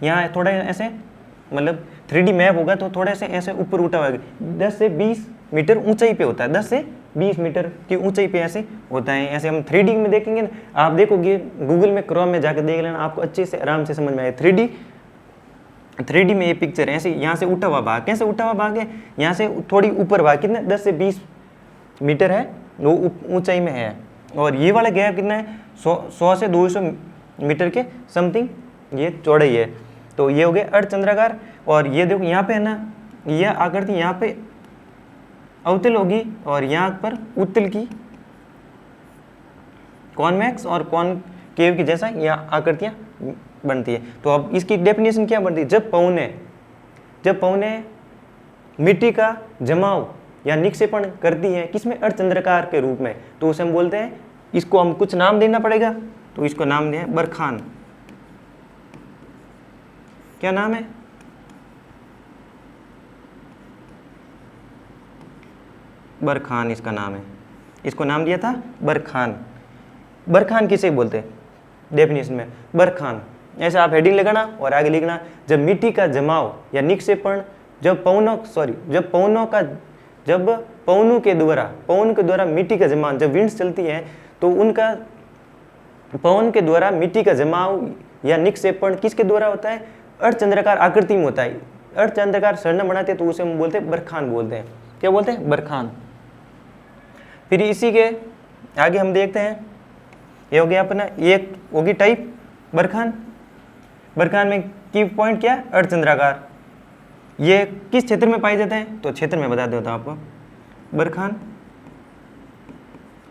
यहाँ थोड़ा ऐसे मतलब 3D मैप होगा तो थोड़ा ऐसे ऊपर उठा हुआ 10 से 20 मीटर ऊंचाई पे होता है, 10 से 20 मीटर की ऊंचाई पे ऐसे होता है। ऐसे हम 3D में देखेंगे ना, आप देखोगे गूगल में क्रोम में जाकर देख लेना, आपको अच्छे से आराम से समझ में आए। 3D में ये पिक्चर है। ऐसे यहाँ से उठा हुआ भाग, कैसे उठा हुआ भाग है, यहाँ से थोड़ी ऊपर भाग, कितना 10 से 20 मीटर है वो ऊंचाई में है। और ये वाला गैप कितना है, 100 से 200 मीटर के समथिंग ये चौड़ाई है। तो ये हो गया अर्धचंद्राकार। और ये देखो यहाँ पे है ना, यह आकृति यहाँ पे अवतल होगी और यहाँ पर उत्तल की कॉन्वेक्स और कॉनकेव की जैसा यहाँ आकृतियाँ बनती है। तो अब इसकी डेफिनेशन क्या बनती है, जब पौने मिट्टी का जमाव या निक्षेपण करती है किसमें, अर्धचंद्राकार के रूप में, तो उसे हम बोलते हैं, इसको हम कुछ नाम देना पड़ेगा। तो इसको नाम दिया बरखान। क्या नाम है, बरखान इसका नाम है। इसको नाम दिया था बरखान। बरखान किसे बोलते हैं, डेफिनेशन में बरखान ऐसा आप हेडिंग लगाना और आगे लिखना, जब मिट्टी का जमाव या निक्षेपण जब पवनों के द्वारा मिट्टी का जमाव, जब विंड्स चलती है तो उनका पवन के द्वारा मिट्टी का जमाव या निक्षेपण किसके द्वारा होता है, अर्धचंद्राकार आकृति में होता है। अर्धचंद्राकार सरना बनाते हैं तो उसे हम बोलते हैं बरखान बोलते हैं। क्या बोलते हैं, बरखान। फिर इसी के आगे हम देखते हैं, ये हो गया अपना, एक होगी टाइप बरखान। बरखान में की पॉइंट क्या, अर्धचंद्राकार। ये किस क्षेत्र में पाए जाते हैं, तो क्षेत्र में बता देता हूं आपको।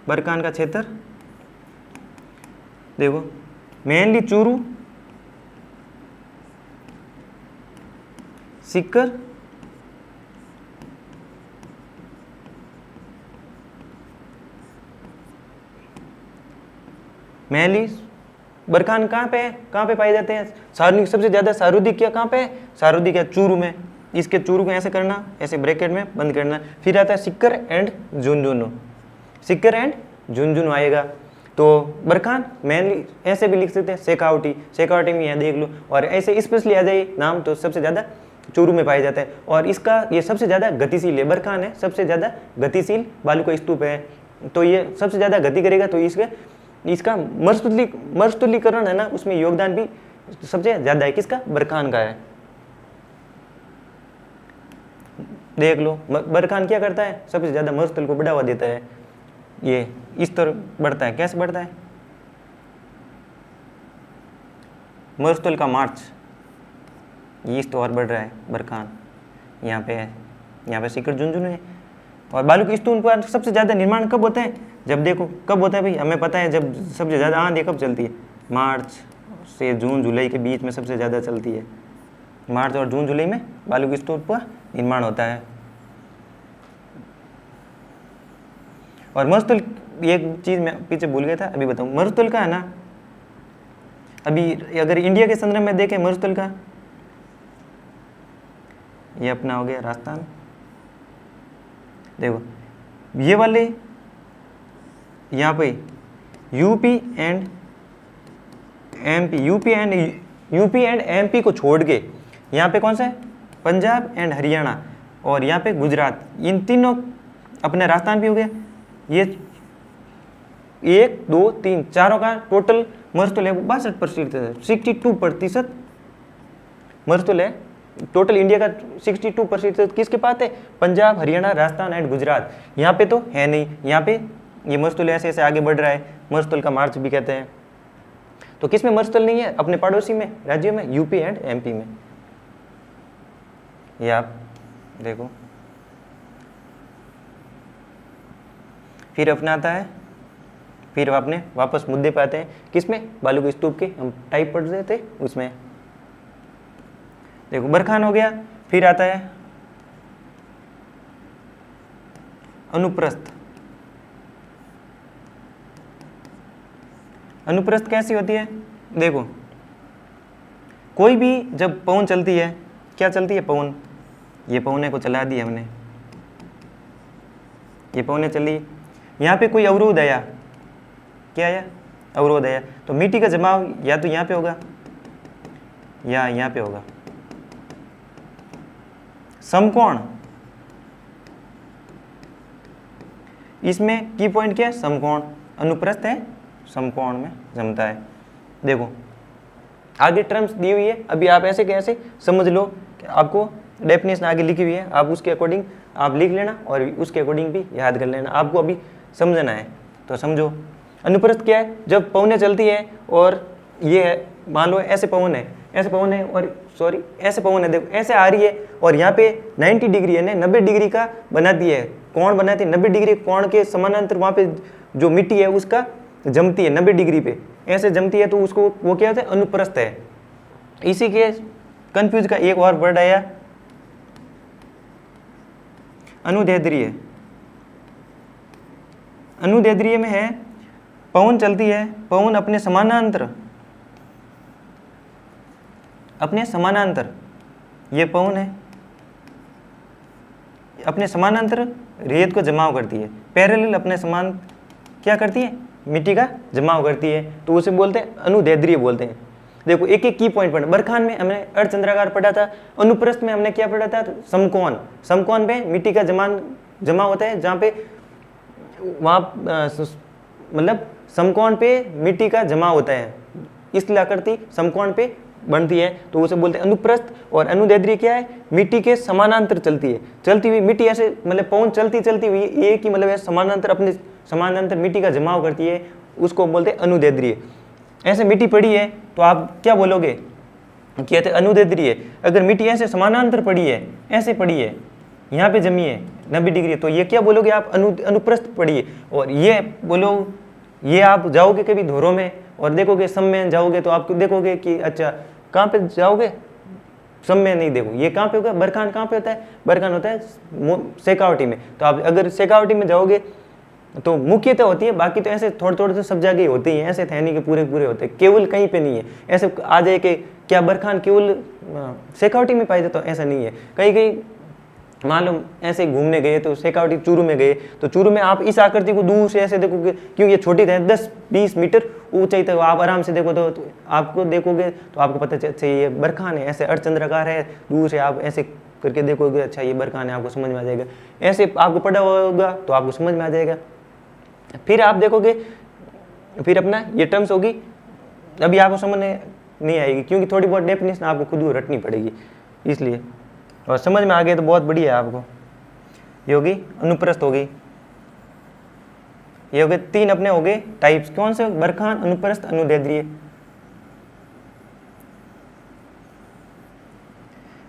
बरखान का क्षेत्र देखो, mainly Churu, Sikar, mainly barchan कहाँ पे पाए जाते हैं, सारुदिक, सबसे ज्यादा सारुदिक क्या कहाँ पे है, सारुदिक या चूरू में। इसके चूरू को ऐसे करना, ऐसे ब्रैकेट में बंद करना। फिर आता है सिक्कर एंड झुंझुनू, सिक्कर एंड झुंझुनू आएगा। तो बरखान मेनली ऐसे भी लिख सकते हैं, शेखावटी में यहाँ देख लो। और ऐसे स्पेशली आ जाइए नाम, तो सबसे ज़्यादा चूरू में पाया जाता है। और इसका ये सबसे ज़्यादा गतिशील है, बरखान है सबसे ज़्यादा गतिशील बालू का स्तूप है। तो ये सबसे ज़्यादा गति करेगा, तो इसका मरुस्थलीकरण है ना, उसमें योगदान भी सबसे ज़्यादा है, किसका, बरखान का है। देख लो बरखान क्या करता है, सबसे ज़्यादा मरुस्थल को बढ़ावा देता है। ये इस तरह बढ़ता है, कैसे बढ़ता है, मरुस्थल का मार्च ईस्ट और बढ़ रहा है बरखान, यहाँ पे है, यहाँ पे सीकर झुंझुनू है। और बालू के स्तूप पर सबसे ज़्यादा निर्माण कब होता है, जब देखो कब होता है भाई, हमें पता है जब सबसे ज़्यादा आंधी कब चलती है, मार्च से जून जुलाई के बीच में सबसे ज़्यादा चलती है। मार्च और जून जुलाई में बालू के स्तूप का निर्माण होता है। और मरुस्थल, एक चीज़ मैं पीछे भूल गया था, अभी बताऊँ। मरुस्थल का है ना, अभी अगर इंडिया के संदर्भ में देखें मरुस्थल का, ये अपना हो गया राजस्थान। देखो ये वाले यहाँ पे यूपी एंड एमपी को छोड़ के यहाँ पे कौन सा है, पंजाब एंड हरियाणा, और यहाँ पे गुजरात, इन तीनों अपने राजस्थान भी हो गया। ये 1, 2, 3 चारों का टोटल मरुस्थल है 62%, 62% मरुस्थल है टोटल इंडिया का। 62% किसके पास है, पंजाब, हरियाणा, राजस्थान एंड गुजरात। यहाँ पे तो है नहीं, यहाँ पे ये मरुस्थल ऐसे ऐसे आगे बढ़ रहा है, मरुस्थल का मार्च भी कहते हैं। तो किस में मरुस्थल नहीं है, अपने पड़ोसी में राज्यों में, यूपी एंड एमपी में। ये आप देखो। फिर अपना आता है, फिर अपने वापस मुद्दे पे आते हैं, किसमें, बालू के स्तूप के हम टाइप पढ़ रहे थे उसमें। देखो बरखान हो गया, फिर आता है अनुप्रस्थ। अनुप्रस्थ कैसी होती है, देखो कोई भी जब पवन चलती है, क्या चलती है, पवन, ये पवने को चला दिया हमने, ये पवने चली, यहाँ पे कोई अवरोध आया, क्या आया, अवरोध आया, तो मिट्टी का जमाव या तो यहाँ पे होगा या यहाँ पे होगा। समकोण, इसमें की पॉइंट क्या है, समकोण, अनुप्रस्थ है समकोण में जमता है। देखो आगे टर्म्स दी हुई है, अभी आप ऐसे कैसे समझ लो कि आपको डेफिनेशन आगे लिखी हुई है, आप उसके अकॉर्डिंग आप लिख लेना और उसके अकॉर्डिंग भी याद कर लेना, आपको अभी समझना है तो समझो। अनुप्रस्थ क्या है, जब पवनें चलती है और ये है, मान लो ऐसे पवन है, ऐसे पवन है और सॉरी ऐसे पवन है, देखो ऐसे आ रही है और यहाँ पे 90 डिग्री है, 90 डिग्री का बनाती है कोण, बनाती है 90 डिग्री कोण के समानांतर वहाँ पे जो मिट्टी है उसका जमती है 90 डिग्री पे, ऐसे जमती है तो उसको वो क्या होता है, अनुप्रस्थ है। इसी के कंफ्यूज का एक और वर्ड आया अनुदैर्ध्य। अनुदैर्ध्य में है पवन चलती है, पवन अपने समानांतर ये पवन है, अपने समानांतर रेत को जमाव करती है, पैरेलल अपने समान क्या करती है, मिट्टी का जमाव करती है, तो उसे बोलते हैं अनुदैर्ध्य बोलते हैं। देखो एक एक की पॉइंट पढ़ा, बरखान में हमने अर्धचंद्राकार पढ़ा था, अनुप्रस्थ में हमने क्या पढ़ा था, समकोण, समकोण पे मिट्टी का जमा होता है, जहाँ पे वहाँ मतलब समकोण पे मिट्टी का जमा होता है, इसलिए आकृति समकोण पे बनती है, तो उसे बोलते हैं अनुप्रस्थ। और अनुदैर्ध्य क्या है, मिट्टी के समानांतर चलती है, चलती हुई मिट्टी ऐसे मतलब पवन चलती हुई एक ही मतलब समानांतर अपने समानांतर मिट्टी का जमाव करती है, उसको बोलते हैं अनुदैर्ध्य। ऐसे मिट्टी पड़ी है तो आप क्या बोलोगे, कहते अनुदैर्ध्य। अगर मिट्टी ऐसे समानांतर पड़ी है, ऐसे पड़ी है, यहाँ पे जमी है 90 डिग्री, तो ये क्या बोलोगे आप, अनुप्रस्थ पड़ी है। और ये बोलो, ये आप जाओगे कभी धोरों में और देखोगे, सम में जाओगे तो आपको देखोगे कि अच्छा कहाँ पे जाओगे, सम में नहीं, देखो ये कहाँ पे होगा, बरखान कहाँ पे होता है, बरखान होता है शेखावटी में। तो आप अगर शेखावटी में जाओगे तो मुख्यतः होती है, बाकी तो ऐसे थोड़े थोड़े से सब जगह होती है, ऐसे थे नहीं कि पूरे पूरे होते, केवल कहीं पे नहीं है। ऐसे आ जाए कि क्या बरखान केवल शेखावटी में पाए जाते, तो ऐसा नहीं है। कहीं कहीं मान लो ऐसे घूमने गए तो शेखावटी चूरू में गए, तो चूरू में आप इस आकृति को दूर से ऐसे देखोगे, क्योंकि ये छोटी है 10-20 मीटर ऊंचाई तक, आप आराम से देखो तो आपको देखोगे तो आपको पता चल, अच्छा ये बरखान है, ऐसे अर्धचंद्राकार है, दूर से आप ऐसे करके देखोगे, अच्छा ये बरखान है, आपको समझ में आ जाएगा। ऐसे आपको पढ़ा होगा तो आपको समझ में आ जाएगा। फिर आप देखोगे, फिर अपना ये टर्म्स होगी, अभी आपको समझ नहीं आएगी क्योंकि थोड़ी बहुत डेफिनेशन आपको खुद को रटनी पड़ेगी, इसलिए। और समझ में आ गए तो बहुत बढ़िया है आपको। ये होगी अनुप्रस्थ होगी, ये हो गए 3 अपने हो गए टाइप्स, कौन से, बरखान, अनुप्रस्थ, अनुदैर्ध्य।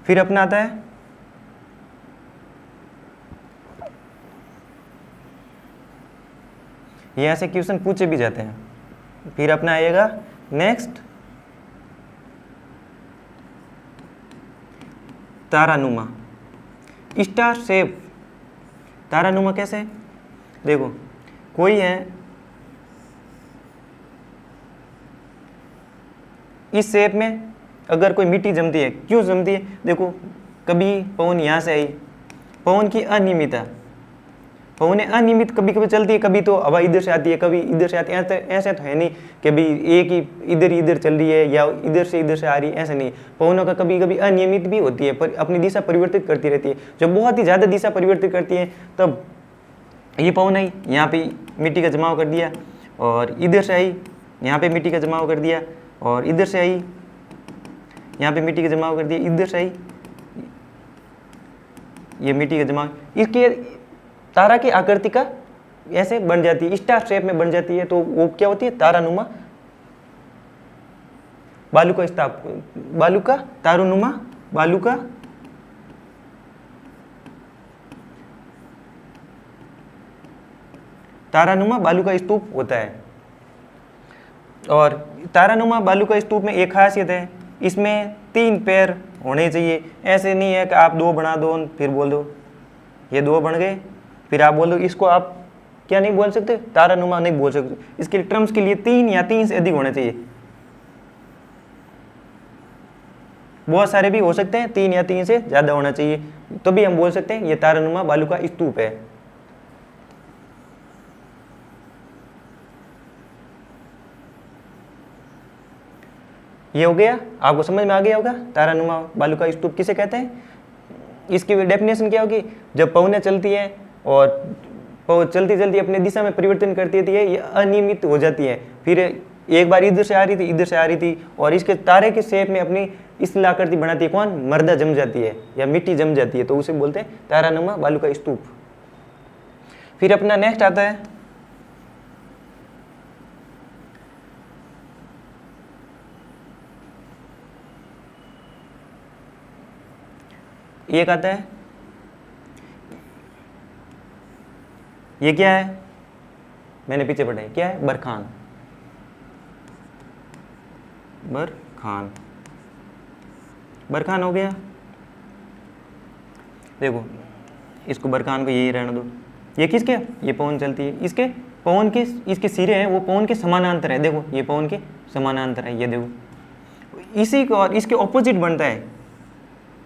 फिर अपना आता है ये ऐसे क्वेश्चन पूछे भी जाते हैं। फिर अपना आएगा नेक्स्ट तारानुमा, स्टार शेप। तारानुमा कैसे, देखो कोई है, इस शेप में अगर कोई मिट्टी जमती है, क्यों जमती है, देखो कभी पवन यहाँ से आई, पवन की अनियमितता, पवनें अनियमित कभी कभी चलती है, कभी तो हवा इधर से आती है, कभी इधर से आती है, ऐसे तो है नहीं कि भाई एक ही इधर चल रही है या इधर से आ रही है, ऐसा नहीं। पवनों का कभी कभी अनियमित भी होती है, पर अपनी दिशा परिवर्तित करती रहती है। जब बहुत ही ज़्यादा दिशा परिवर्तित करती है तब ये पवन आई, यहाँ पे मिट्टी का जमाव कर दिया, और इधर से आई, यहाँ पे मिट्टी का जमाव कर दिया, और इधर से आई, यहाँ पे मिट्टी का जमाव कर दिया, इधर से आई, ये मिट्टी का जमाव, इसके तारा की आकृति का ऐसे बन जाती है, स्टार शेप में बन जाती है, तो वो क्या होती है, तारानुमा, बालू का स्ताप, बालू का तारानुमा, बालू का तारानुमा बालू का स्तूप होता है। और तारानुमा बालू का स्तूप में एक खासियत है, इसमें 3 पैर होने चाहिए। ऐसे नहीं है कि आप 2 बना दो फिर बोल दो ये 2 बन गए, फिर आप बोल दो, इसको आप क्या नहीं बोल सकते, तारानुमा नहीं बोल सकते। इसके टर्म्स के लिए 3 या 3 से अधिक होने चाहिए, बहुत सारे भी हो सकते हैं, 3 या 3 से ज़्यादा होना चाहिए, तो भी हम बोल सकते हैं ये तारानुमा बालू का स्तूप है। ये हो गया, आपको समझ में आ गया होगा तारानुमा बालू का स्तूप किसे कहते हैं। इसकी डेफिनेशन क्या होगी, जब पवनें चलती हैं और चलती चलती अपने दिशा में परिवर्तन करती थी, ये अनियमित हो जाती है। फिर एक बार इधर से आ रही थी, इधर से आ रही थी, और इसके तारे के शेप में अपनी इस आकृति बनाती है। कौन? मृदा जम जाती है या मिट्टी जम जाती है, तो उसे बोलते हैं तारानुमा बालू का स्तूप। फिर अपना नेक्स्ट आता है एक आता है, ये क्या है? मैंने पीछे पढ़ा है, क्या है? बरखान। बरखान, बरखान हो गया। देखो इसको बरखान को यही रहने दो। ये किसके? ये पवन चलती है, इसके पवन के इसके सिरे हैं वो पवन के समानांतर है। देखो ये पवन के समानांतर है, ये देखो इसी को, और इसके ऑपोजिट बनता है,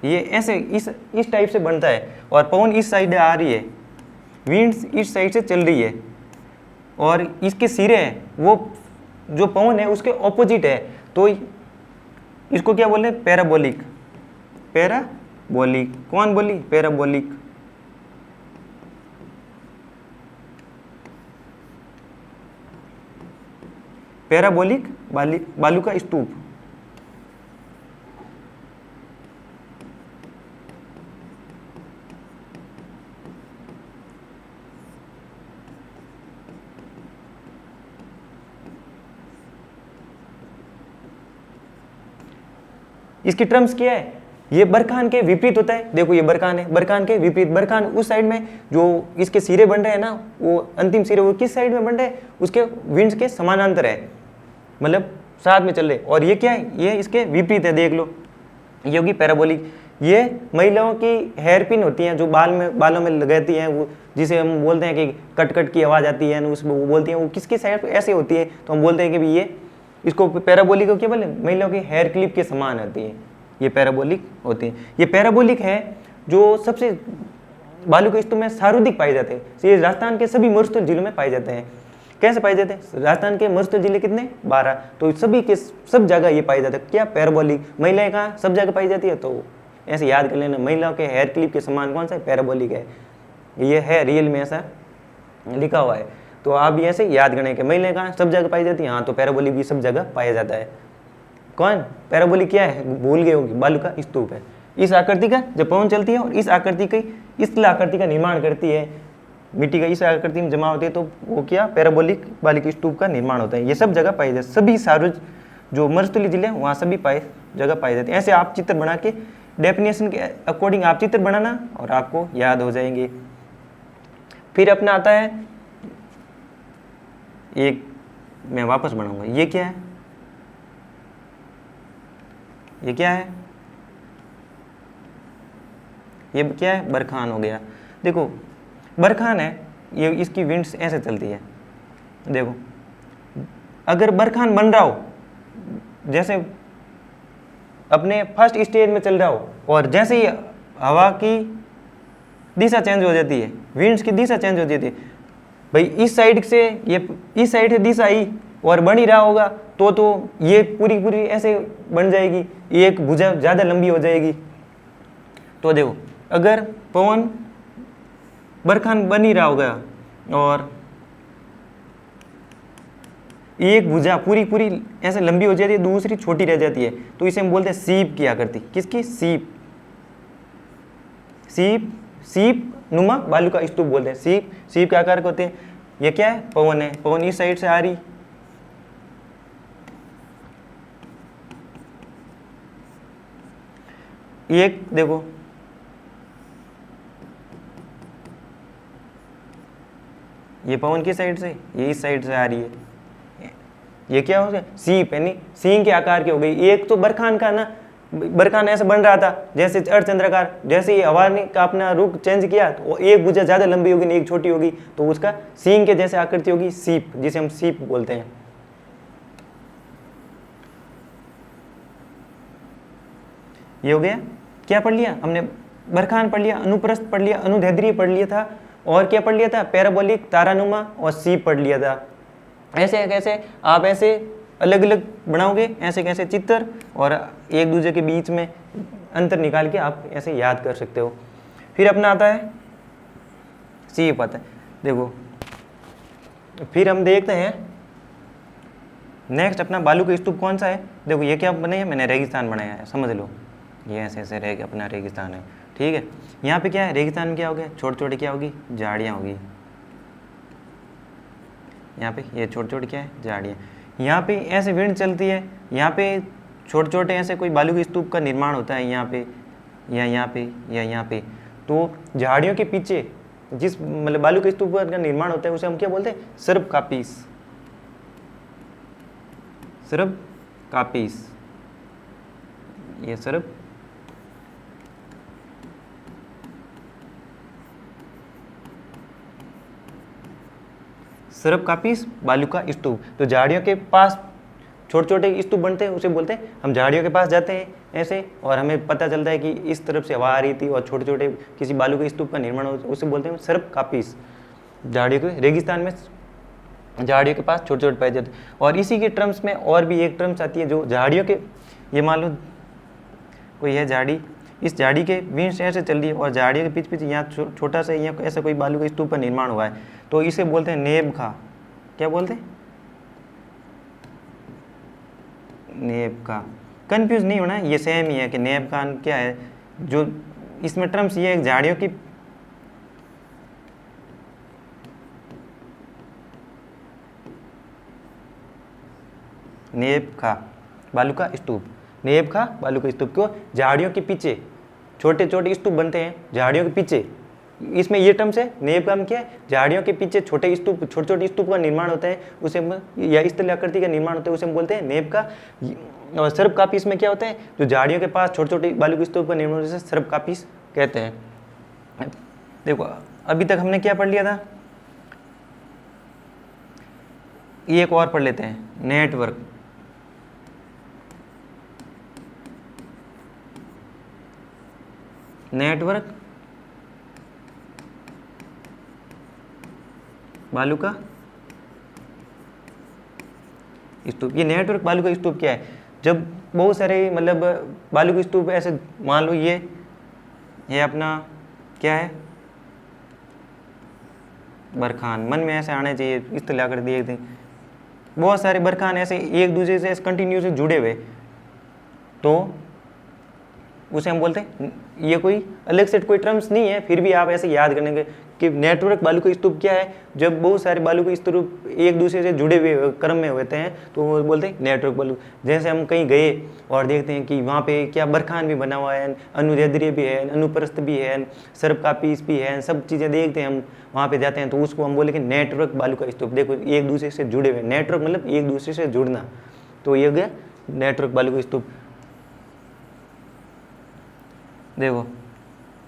ये ऐसे इस टाइप से बनता है। और पवन इस साइड आ रही है, विंड्स इस साइड से चल रही है, और इसके सिरे हैं वो जो पवन है उसके ऑपोजिट है, तो इसको क्या बोले? पैराबोलिक। पैराबोलिक। कौन बोली? पैराबोलिक। पैराबोलिक बालू का स्तूप। इसकी टर्म्स क्या है? ये बरखान के विपरीत होता है। देखो ये बरखान है, बरखान के विपरीत। बरखान उस साइड में जो इसके सिरे बन रहे हैं ना, वो अंतिम सिरे वो किस साइड में बन रहे हैं? उसके विंड्स के समानांतर है, मतलब साथ में चल रहे। और ये क्या है? ये इसके विपरीत है। देख लो ये होगी पैराबोलिक। ये महिलाओं की हेयर पिन होती हैं जो बालों में लगाती हैं, वो जिसे हम बोलते हैं कि कट कट की आवाज़ आती है, उसमें वो बोलती हैं वो किसकी साइड ऐसे होती है, तो हम बोलते हैं कि भाई ये इसको पैराबोलिक को क्या बोले? महिलाओं की हेयर क्लिप के समान होती है, ये पैराबोलिक होती है। ये पैराबोलिक है जो सबसे बालू के स्तूप में सर्वाधिक पाए जाते हैं। ये राजस्थान के सभी मरुस्थल जिलों में पाए जाते हैं। कैसे पाए जाते हैं? राजस्थान के मरुस्थल जिले कितने? 12, तो सभी के सब जगह ये पाए जाते हैं। क्या? पैराबोलिक। महिलाएं कहाँ? सब जगह पाई जाती है, तो ऐसे याद कर लेना, महिलाओं के हेयर क्लिप के समान कौन सा है? पैराबोलिक है। ये है रियल में ऐसा लिखा हुआ है, तो आप भी ऐसे याद करें कि महिलाएं कहाँ? सब जगह पाई जाती है। हाँ, तो पैराबोलिक भी सब जगह पाया जाता है। कौन? पैराबोलिक क्या है? भूल गए होंगे, बालू का स्तूप है। इस आकृति का जब पवन चलती है और इस आकृति की इस आकृति का निर्माण करती है, मिट्टी का इस आकृति में जमा होती है, तो वो क्या? पैराबोलिक बालू के स्तूप का निर्माण होता है। ये सब जगह पाए जाते, सभी सार्वज जो मरुस्थलीय जिले हैं वहाँ सभी जगह पाए जाते हैं। ऐसे आप चित्र बना के डेफिनेशन के अकॉर्डिंग आप चित्र बनाना और आपको याद हो जाएंगे। फिर अपना आता है एक, मैं वापस बनाऊंगा। ये क्या है? ये क्या है? ये क्या है? बरखान हो गया। देखो बरखान है, ये इसकी विंड्स ऐसे चलती है। देखो अगर बरखान बन रहा हो, जैसे अपने फर्स्ट स्टेज में चल रहा हो, और जैसे ही हवा की दिशा चेंज हो जाती है, विंड्स की दिशा चेंज हो जाती है, भाई इस साइड से ये इस साइड से दिशा आई और बन ही रहा होगा, तो ये पूरी ऐसे बन जाएगी, एक भुजा ज़्यादा लंबी हो जाएगी। तो देखो अगर पवन बरखान बन ही रहा होगा और एक भुजा पूरी ऐसे लंबी हो जाती है, दूसरी छोटी रह जाती है, तो इसे हम बोलते हैं सीप की आकृति। किसकी? सीप। सीप नुमा बालू का स्तूप बोलते हैं। सीप के आकार के होते हैं। ये क्या है? पवन है। पवन इस साइड से आ रही, एक देखो ये पवन की साइड से, ये इस साइड से आ रही है। ये क्या हो गया? सीप, यानी सींग के आकार की हो गई। एक तो बरखान का ना, बरखान ऐसे बन रहा था जैसे अर्धचंद्राकार, जैसे ही हवा ने का अपना रुख चेंज किया तो एक भुजा ज्यादा लंबी होगी, एक छोटी होगी, तो उसका सींग के जैसे आकृति होगी, सीप, जिसे हम सीप बोलते हैं। ये हो गया। क्या पढ़ लिया हमने? बरखान पढ़ लिया, अनुप्रस्थ पढ़ लिया, अनुदैर्ध्य पढ़ लिया था, और क्या पढ़ लिया था? पैराबोलिक, तारानुमा और सीप पढ़ लिया था। ऐसे कैसे आप ऐसे अलग अलग बनाओगे, ऐसे कैसे चित्र, और एक दूसरे के बीच में अंतर निकाल के आप ऐसे याद कर सकते हो। फिर अपना आता है सीप आता है। देखो फिर हम देखते हैं नेक्स्ट अपना बालू का स्तूप कौन सा है। देखो ये क्या बने है, मैंने रेगिस्तान बनाया है, समझ लो ये ऐसे ऐसे अपना रेगिस्तान है, ठीक है। यहाँ पे क्या है, रेगिस्तान में क्या हो गया, छोटे छोटे क्या होगी, झाड़ियाँ होगी। यहाँ पे ये छोटे छोटे क्या है, झाड़ियाँ। यहाँ पे ऐसे विंड चलती है, यहाँ पे छोटे छोटे ऐसे कोई बालू के स्तूप का निर्माण होता है यहाँ पे या यहाँ पे या यहाँ पे। तो झाड़ियों के पीछे जिस मतलब बालू के स्तूप का निर्माण होता है उसे हम क्या बोलते हैं, सर्प कापीस, सर्प कापीस, ये सर्प सर्प कापीस बालू का स्तूप। तो झाड़ियों के पास छोटे छोटे स्तूप बनते हैं, उसे बोलते हैं, हम झाड़ियों के पास जाते हैं ऐसे और हमें पता चलता है कि इस तरफ से हवा आ रही थी और छोटे छोटे किसी बालू के स्तूप का निर्माण हो, उसे बोलते हैं सर्प कापीस। झाड़ियों के रेगिस्तान में झाड़ियों के पास छोटे छोटे पाए जाते हैं। और इसी के टर्म्स में और भी एक टर्म्स आती है जो झाड़ियों के, ये मान लो कोई है झाड़ी, इस झाड़ी के विंड ऐसे चल रही है और झाड़ियों के पीछे यहाँ छोटा सा यहाँ ऐसा कोई बालू के स्तूप का निर्माण हुआ है, तो इसे बोलते हैं नेब खा। क्या बोलते हैं, नेब खा। कंफ्यूज नहीं होना, ये सेम ही है कि नेब खान क्या है, जो इसमें टर्म्स ये है झाड़ियों की नेब खा बालू का स्तूप, नेब खा बालू का स्तूप को झाड़ियों के पीछे छोटे छोटे स्तूप बनते हैं झाड़ियों के पीछे। इसमें ये टर्म्स है, नेब का क्या है, झाड़ियों के पीछे छोटे स्तूप, छोटे छोटे स्तूप का निर्माण होता है उसे या इस तरह आकृति का निर्माण होता है उसे हम बोलते हैं नेब का। और सर्प कापीस में क्या होता है, जो झाड़ियों के पास छोटे छोटे बालू के स्तूप का निर्माण होता है सर्प कापीस कहते हैं। देखो अभी तक हमने क्या पढ़ लिया था, ये एक और पढ़ लेते हैं, नेटवर्क। नेटवर्क बालू का स्तूप। ये नेटवर्क बालू का स्तूप क्या है, जब बहुत सारे मतलब बालू के स्तूप ऐसे मान लो ये अपना क्या है, बरखान, मन में ऐसे आने चाहिए इस तरह कर दिए थे, बहुत सारे बरखान ऐसे एक दूसरे से कंटिन्यूसली जुड़े हुए, तो उसे हम बोलते हैं, ये कोई अलग से कोई टर्म्स नहीं है, फिर भी आप ऐसे याद करेंगे कि नेटवर्क बालू का स्तूप क्या है, जब बहुत सारे बालू के स्तूप एक दूसरे से जुड़े हुए क्रम में होते हैं तो वो बोलते हैं नेटवर्क बालू। जैसे हम कहीं गए और देखते हैं कि वहाँ पे क्या बरखान भी बना हुआ है, अनुदैर्ध्य भी है, अनुप्रस्थ भी है, सर्प कापीस भी है, सब चीज़ें देखते हैं, हम वहाँ पे जाते हैं तो उसको हम बोलेंगे नेटवर्क बालू का स्तूप। देखो एक दूसरे से जुड़े हुए, नेटवर्क मतलब एक दूसरे से जुड़ना, तो ये हो गया नेटवर्क बालू का स्तूप। देखो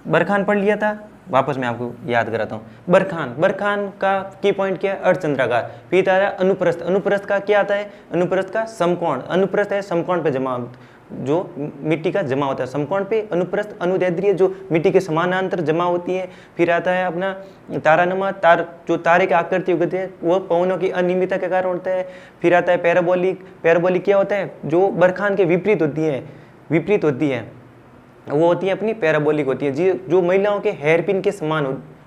बरखान पढ़ लिया था, वापस मैं आपको याद कराता हूँ। बरखान का की पॉइंट क्या है, अर्धचंद्राकार। फिर आता है अनुप्रस्थ, अनुप्रस्थ का क्या आता है, अनुप्रस्थ का समकोण, अनुप्रस्थ है समकोण पे जमा, जो मिट्टी का जमा होता है समकोण पे, अनुप्रस्थ अनुदैर्ध्य जो मिट्टी के समानांतर जमा होती है। फिर आता है अपना तारानुमा, जो तारे की आकृति होती है वो पवनों की अनियमितता के कारण होता है। फिर आता है पैराबोलिक, पैराबोलिक क्या होता है, जो बरखान के विपरीत होती है, वो होती है अपनी पैराबोलिक होती है, जी जो महिलाओं के हेयरपिन के समान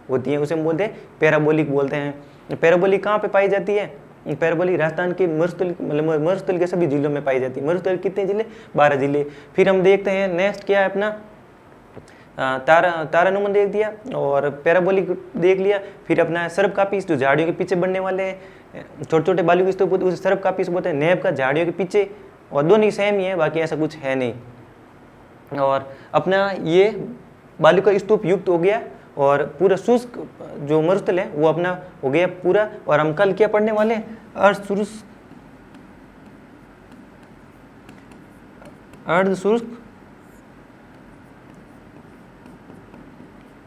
होती है, उसे हम बोलते हैं पैराबोलिक बोलते हैं। पैराबोलिक कहाँ पे पाई जाती है, पैराबोलिक राजस्थान के मरुस्थल मतलब मरुस्थल के सभी जिलों में पाई जाती है। मरुस्थल कितने जिले, 12 जिले। फिर हम देखते हैं नेक्स्ट क्या है अपना तारानुमान देख दिया और पैराबोलिक देख लिया। फिर अपना सर्प कापीस जो झाड़ियों के पीछे बनने वाले हैं, छोटे छोटे बालू के स्तूप उसे सर्प कापीस बोलते हैं। नेब का झाड़ियों के पीछे, और दोनों सेम ही है, बाकी ऐसा कुछ है नहीं। और अपना ये बालू का स्तूप युक्त हो गया और पूरा शुष्क जो मरुस्थल है वो अपना हो गया पूरा। और हम कल क्या पढ़ने वाले हैं, अर्ध शुष्क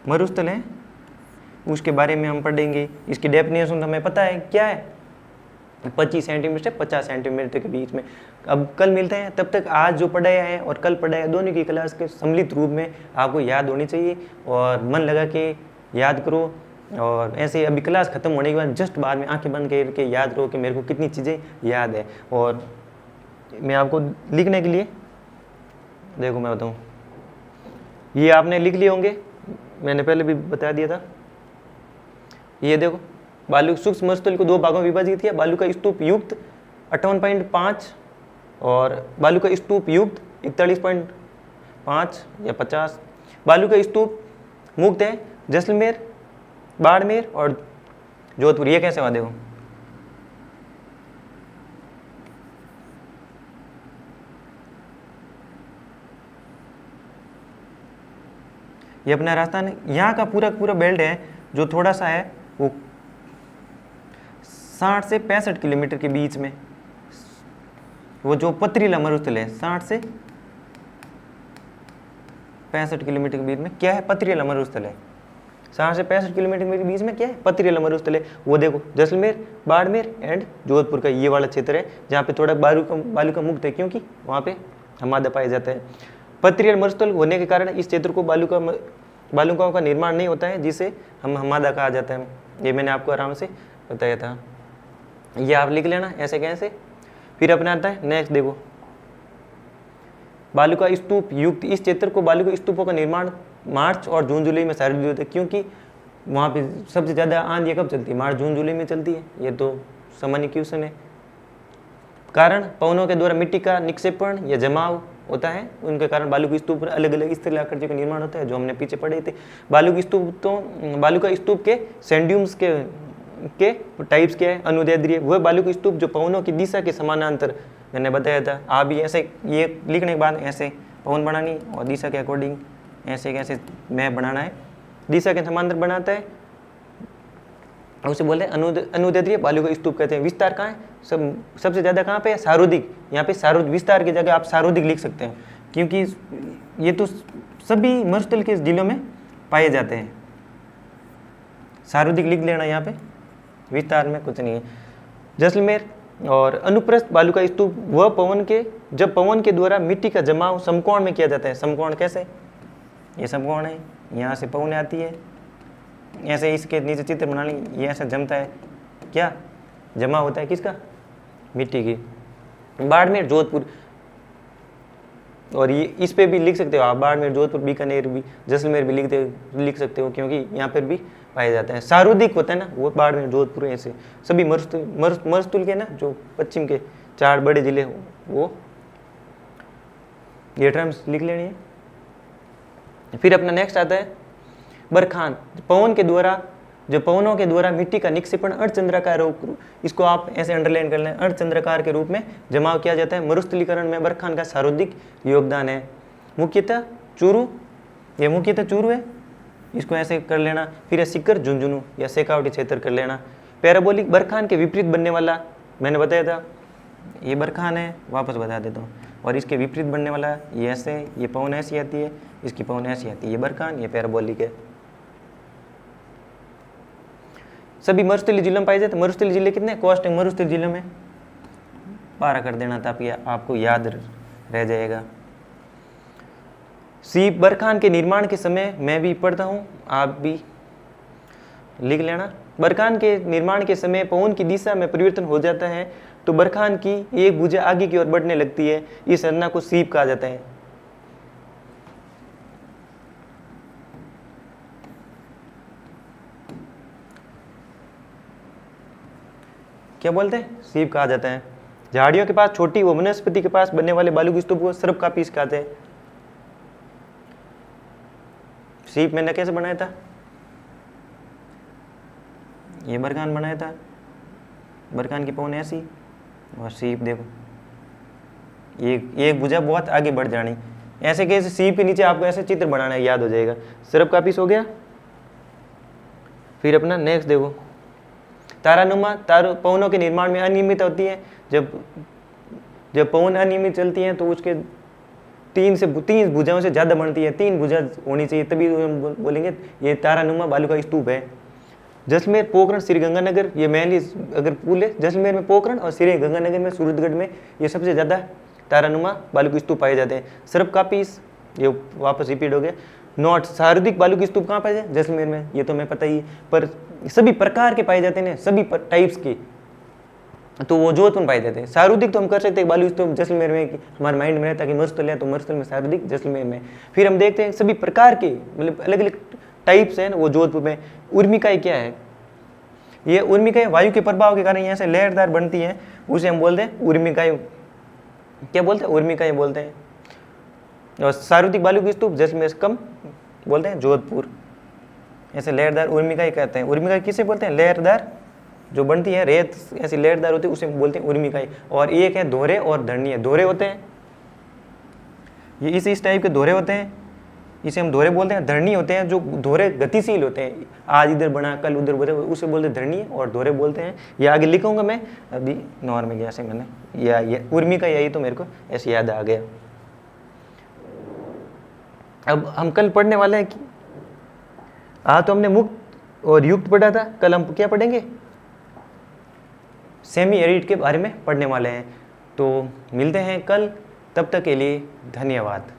मरुस्थल है, उसके बारे में हम पढ़ेंगे। इसकी डेफिनेशन हमें पता है क्या है, 25 सेंटीमीटर से 50 सेंटीमीटर के बीच में। अब कल मिलते हैं, तब तक आज जो पढ़ाया है और कल पढ़ाया दोनों की क्लास के सम्मिलित रूप में आपको याद होनी चाहिए और मन लगा के याद करो। और ऐसे अभी क्लास खत्म होने के बाद जस्ट बाद में आंखें बंद करके याद करो कि मेरे को कितनी चीज़ें याद है। और मैं आपको लिखने के लिए, देखो मैं बताऊँ, ये आपने लिख लिए होंगे, मैंने पहले भी बता दिया था। ये देखो बालू सूक्ष्म मरुस्थल को 2 भागों में विभाजित किया, बालू का स्तूप युक्त 58.5 और बालू का स्तूप युक्त 41.5 या 50। बालू का स्तूप मुक्त है जैसलमेर, बाड़मेर और जोधपुर। ये कैसे हुआ देखो, ये अपना राजस्थान है, यहाँ का पूरा पूरा बेल्ट है जो थोड़ा सा है वो 60 से 65 किलोमीटर के बीच में, वो जो पथरीला मरुस्थल है 60 से 65 किलोमीटर के बीच में क्या है, पथरीला मरुस्थल है। 60 से 65 किलोमीटर के बीच में क्या है, पथरीला मरुस्थल है। वो देखो जैसलमेर, बाड़मेर एंड जोधपुर का ये वाला क्षेत्र है जहाँ पे थोड़ा बालू का मुक्त है, क्योंकि वहाँ पे हमादा पाया जाता है। पथरीला मरुस्थल होने के कारण इस क्षेत्र को बालुकाओं का निर्माण नहीं होता है, जिसे हम हमादा कहा जाता है। ये मैंने आपको आराम से बताया था, ये आप लिख लेना ऐसे कैसे। फिर अपना आता है नेक्स्ट देखो, बालू का स्तूप युक्त, इस क्षेत्र को बालू के स्तूपों का निर्माण मार्च और जून जुलाई में शारीरिक होता है, क्योंकि वहाँ पे सबसे ज़्यादा आंधी कब चलती है, मार्च जून जुलाई में चलती है। ये तो सामान्य क्वेश्चन है। कारण पवनों के द्वारा मिट्टी का निक्षेपण या जमाव होता है, उनके कारण बालू के स्तूप पर अलग अलग स्थलीय आकृतियों का निर्माण होता है, जो हमने पीछे पढ़े थे। बालू का स्तूप के सैंड्यूम्स के टाइप्स क्या है, अनुदैर्ध्य, वह बालू के स्तूप जो पवनों की दिशा के समानांतर, मैंने बताया था। आप भी ऐसे ये लिखने के बाद ऐसे पवन बनानी और दिशा के अकॉर्डिंग ऐसे कैसे मैप बनाना है, दिशा के समांतर बनाता है, उसे बोलते हैं अनुदैर्ध्य बालू का स्तूप कहते हैं। विस्तार कहाँ है, सबसे ज़्यादा कहाँ पे है, सारुदिक। यहाँ पे सारुदिक, विस्तार की जगह आप सारुदिक लिख सकते हैं, क्योंकि ये तो सभी मरुस्थल के जिलों में पाए जाते हैं। सारुदिक लिख लेना यहाँ पे, विस्तार में कुछ नहीं है। जैसलमेर और अनुप्रस्थ बालू का स्तूप वह जब पवन के द्वारा मिट्टी का जमाव समकोण में किया जाता है। समकोण कैसे, ये समकोण है, यहाँ से पवन आती है, ऐसे इसके नीचे चित्र बना ली, ये ऐसा जमता है, क्या जमा होता है, किसका, मिट्टी की। बाड़मेर, जोधपुर, और ये इस पे भी लिख सकते हो आप, बाड़मेर, जोधपुर, बीकानेर भी, जैसलमेर भी लिख सकते हो, क्योंकि यहाँ पर भी पाया जाता है। सारुदिक होता है ना, वो बाड़मेर, जोधपुर, ऐसे सभी मरुस्थल के ना जो पश्चिम के 4 बड़े जिले वो ये टर्म्स लिख लेनी है। फिर अपना नेक्स्ट आता है बरखान, पवनों के द्वारा मिट्टी का निक्षेपण अर्धचंद्राकार रूप, इसको आप ऐसे अंडरलाइन कर लें, अर्धचंद्राकार के रूप में जमाव किया जाता है। मरुस्थलीकरण में बरखान का सारुदिक योगदान है। मुख्यतः चूरू, ये मुख्यतः चूरू है, इसको ऐसे कर लेना। फिर है सिक्कर झुंझुनू या शेखावटी क्षेत्र कर लेना। पैराबोलिक, बरखान के विपरीत बनने वाला, मैंने बताया था, ये बरखान है, वापस बता देता हूँ, और इसके विपरीत बनने वाला ये ऐसे, ये पवन ऐसी आती है, इसकी पवन ऐसी आती है, ये बरखान, ये पैराबोलिक है। सभी मरुस्थलीय जिलों में पाए जाते। मरुस्थलीय जिले कितने, कोस्ट मरुस्थलीय जिलों में 12 कर देना था, आपको याद रह जाएगा। सीप, बरखान के निर्माण के समय मैं भी पढ़ता हूँ, आप भी लिख लेना। बरखान के निर्माण के समय पवन की दिशा में परिवर्तन हो जाता है, तो बरखान की एक भुजा आगे की ओर बढ़ने लगती है, इस रचना को सीप कहा जाता है। क्या बोलते हैं, सीप कहा जाता है। झाड़ियों के पास छोटी व वनस्पति के पास बनने वाले बालू के स्तूप को सर्पकापीस कहते हैं। सीप मैंने कैसे बनाया था, ये बरखान बनाया था, बरखान की पवन ऐसी, और सीप देखो ये एक भुजा बहुत आगे बढ़ जानी, ऐसे कैसे सीप के नीचे आपको ऐसे चित्र बनाना है, याद हो जाएगा। सर्पकापीस हो गया। फिर अपना नेक्स्ट देखो, तारानुमा, पवनों के निर्माण में अनियमितता होती है। जब पवन अनियमित चलती हैं तो उसके 3 भुजाओं से ज़्यादा बनती है, 3 भुजा होनी चाहिए, तभी हम बोलेंगे ये तारानुमा बालू का स्तूप है। जैसलमेर, पोखरण, श्रीगंगानगर, ये मेनली अगर पुल है, जैसलमेर में पोखरण और श्रीगंगानगर में सूरतगढ़ में ये सबसे ज़्यादा तारानुमा बालू के स्तूप पाए जाते हैं। सर्पकापीस, ये वापस रिपीट हो गया। नोट, सारुदिक बालू के स्तूप कहाँ पाए जाते हैं, जैसलमेर में, ये तो मैं पता ही, पर सभी प्रकार के पाए जाते हैं, सभी टाइप्स के, तो वो जोधपुर पाए जाते हैं। सारुदिक तो हम कर सकते हैं बालू स्तूप जैसलमेर में, हमारे माइंड में रहता है कि मरुस्थल है तो मरुस्थल में सारुदिक, जैसलमेर में। फिर हम देखते हैं सभी प्रकार के, मतलब अलग अलग टाइप्स हैं वो जोधपुर में। उर्मिकाएँ क्या है, ये उर्मिकाएं वायु के प्रभाव के कारण यहाँ से लहरदार बनती हैं, उसे हम बोलते हैं उर्मिकाएं। क्या बोलते हैं? उर्मिकाएं बोलते हैं। और सारुतिक बालू की स्तूप जैसे में कम बोलते हैं जोधपुर। ऐसे लहरदार उर्मिकाएं कहते हैं। उर्मिकाएं किसे बोलते हैं? लहरदार जो बनती है रेत ऐसी लहरदार होती है उसे बोलते हैं उर्मिकाएं। और एक है दोहरे और धरणीय। दोहरे होते हैं ये इस टाइप के दोहरे होते हैं, इसे हम दोहरे बोलते हैं। धरणी होते हैं जो दोहरे गतिशील होते हैं, आज इधर बना कल उधर बढ़े, उसे बोलते हैं धरणी। और दोहरे बोलते हैं, ये आगे लिखूंगा मैं, अभी नॉर्मल में ऐसे मैंने ये उर्मिका यही तो मेरे को ऐसे याद आ गया। अब हम कल पढ़ने वाले हैं कि तो हमने मुक्त और युक्त पढ़ा था, कल हम क्या पढ़ेंगे? सेमी एरिड के बारे में पढ़ने वाले हैं। तो मिलते हैं कल, तब तक के लिए धन्यवाद।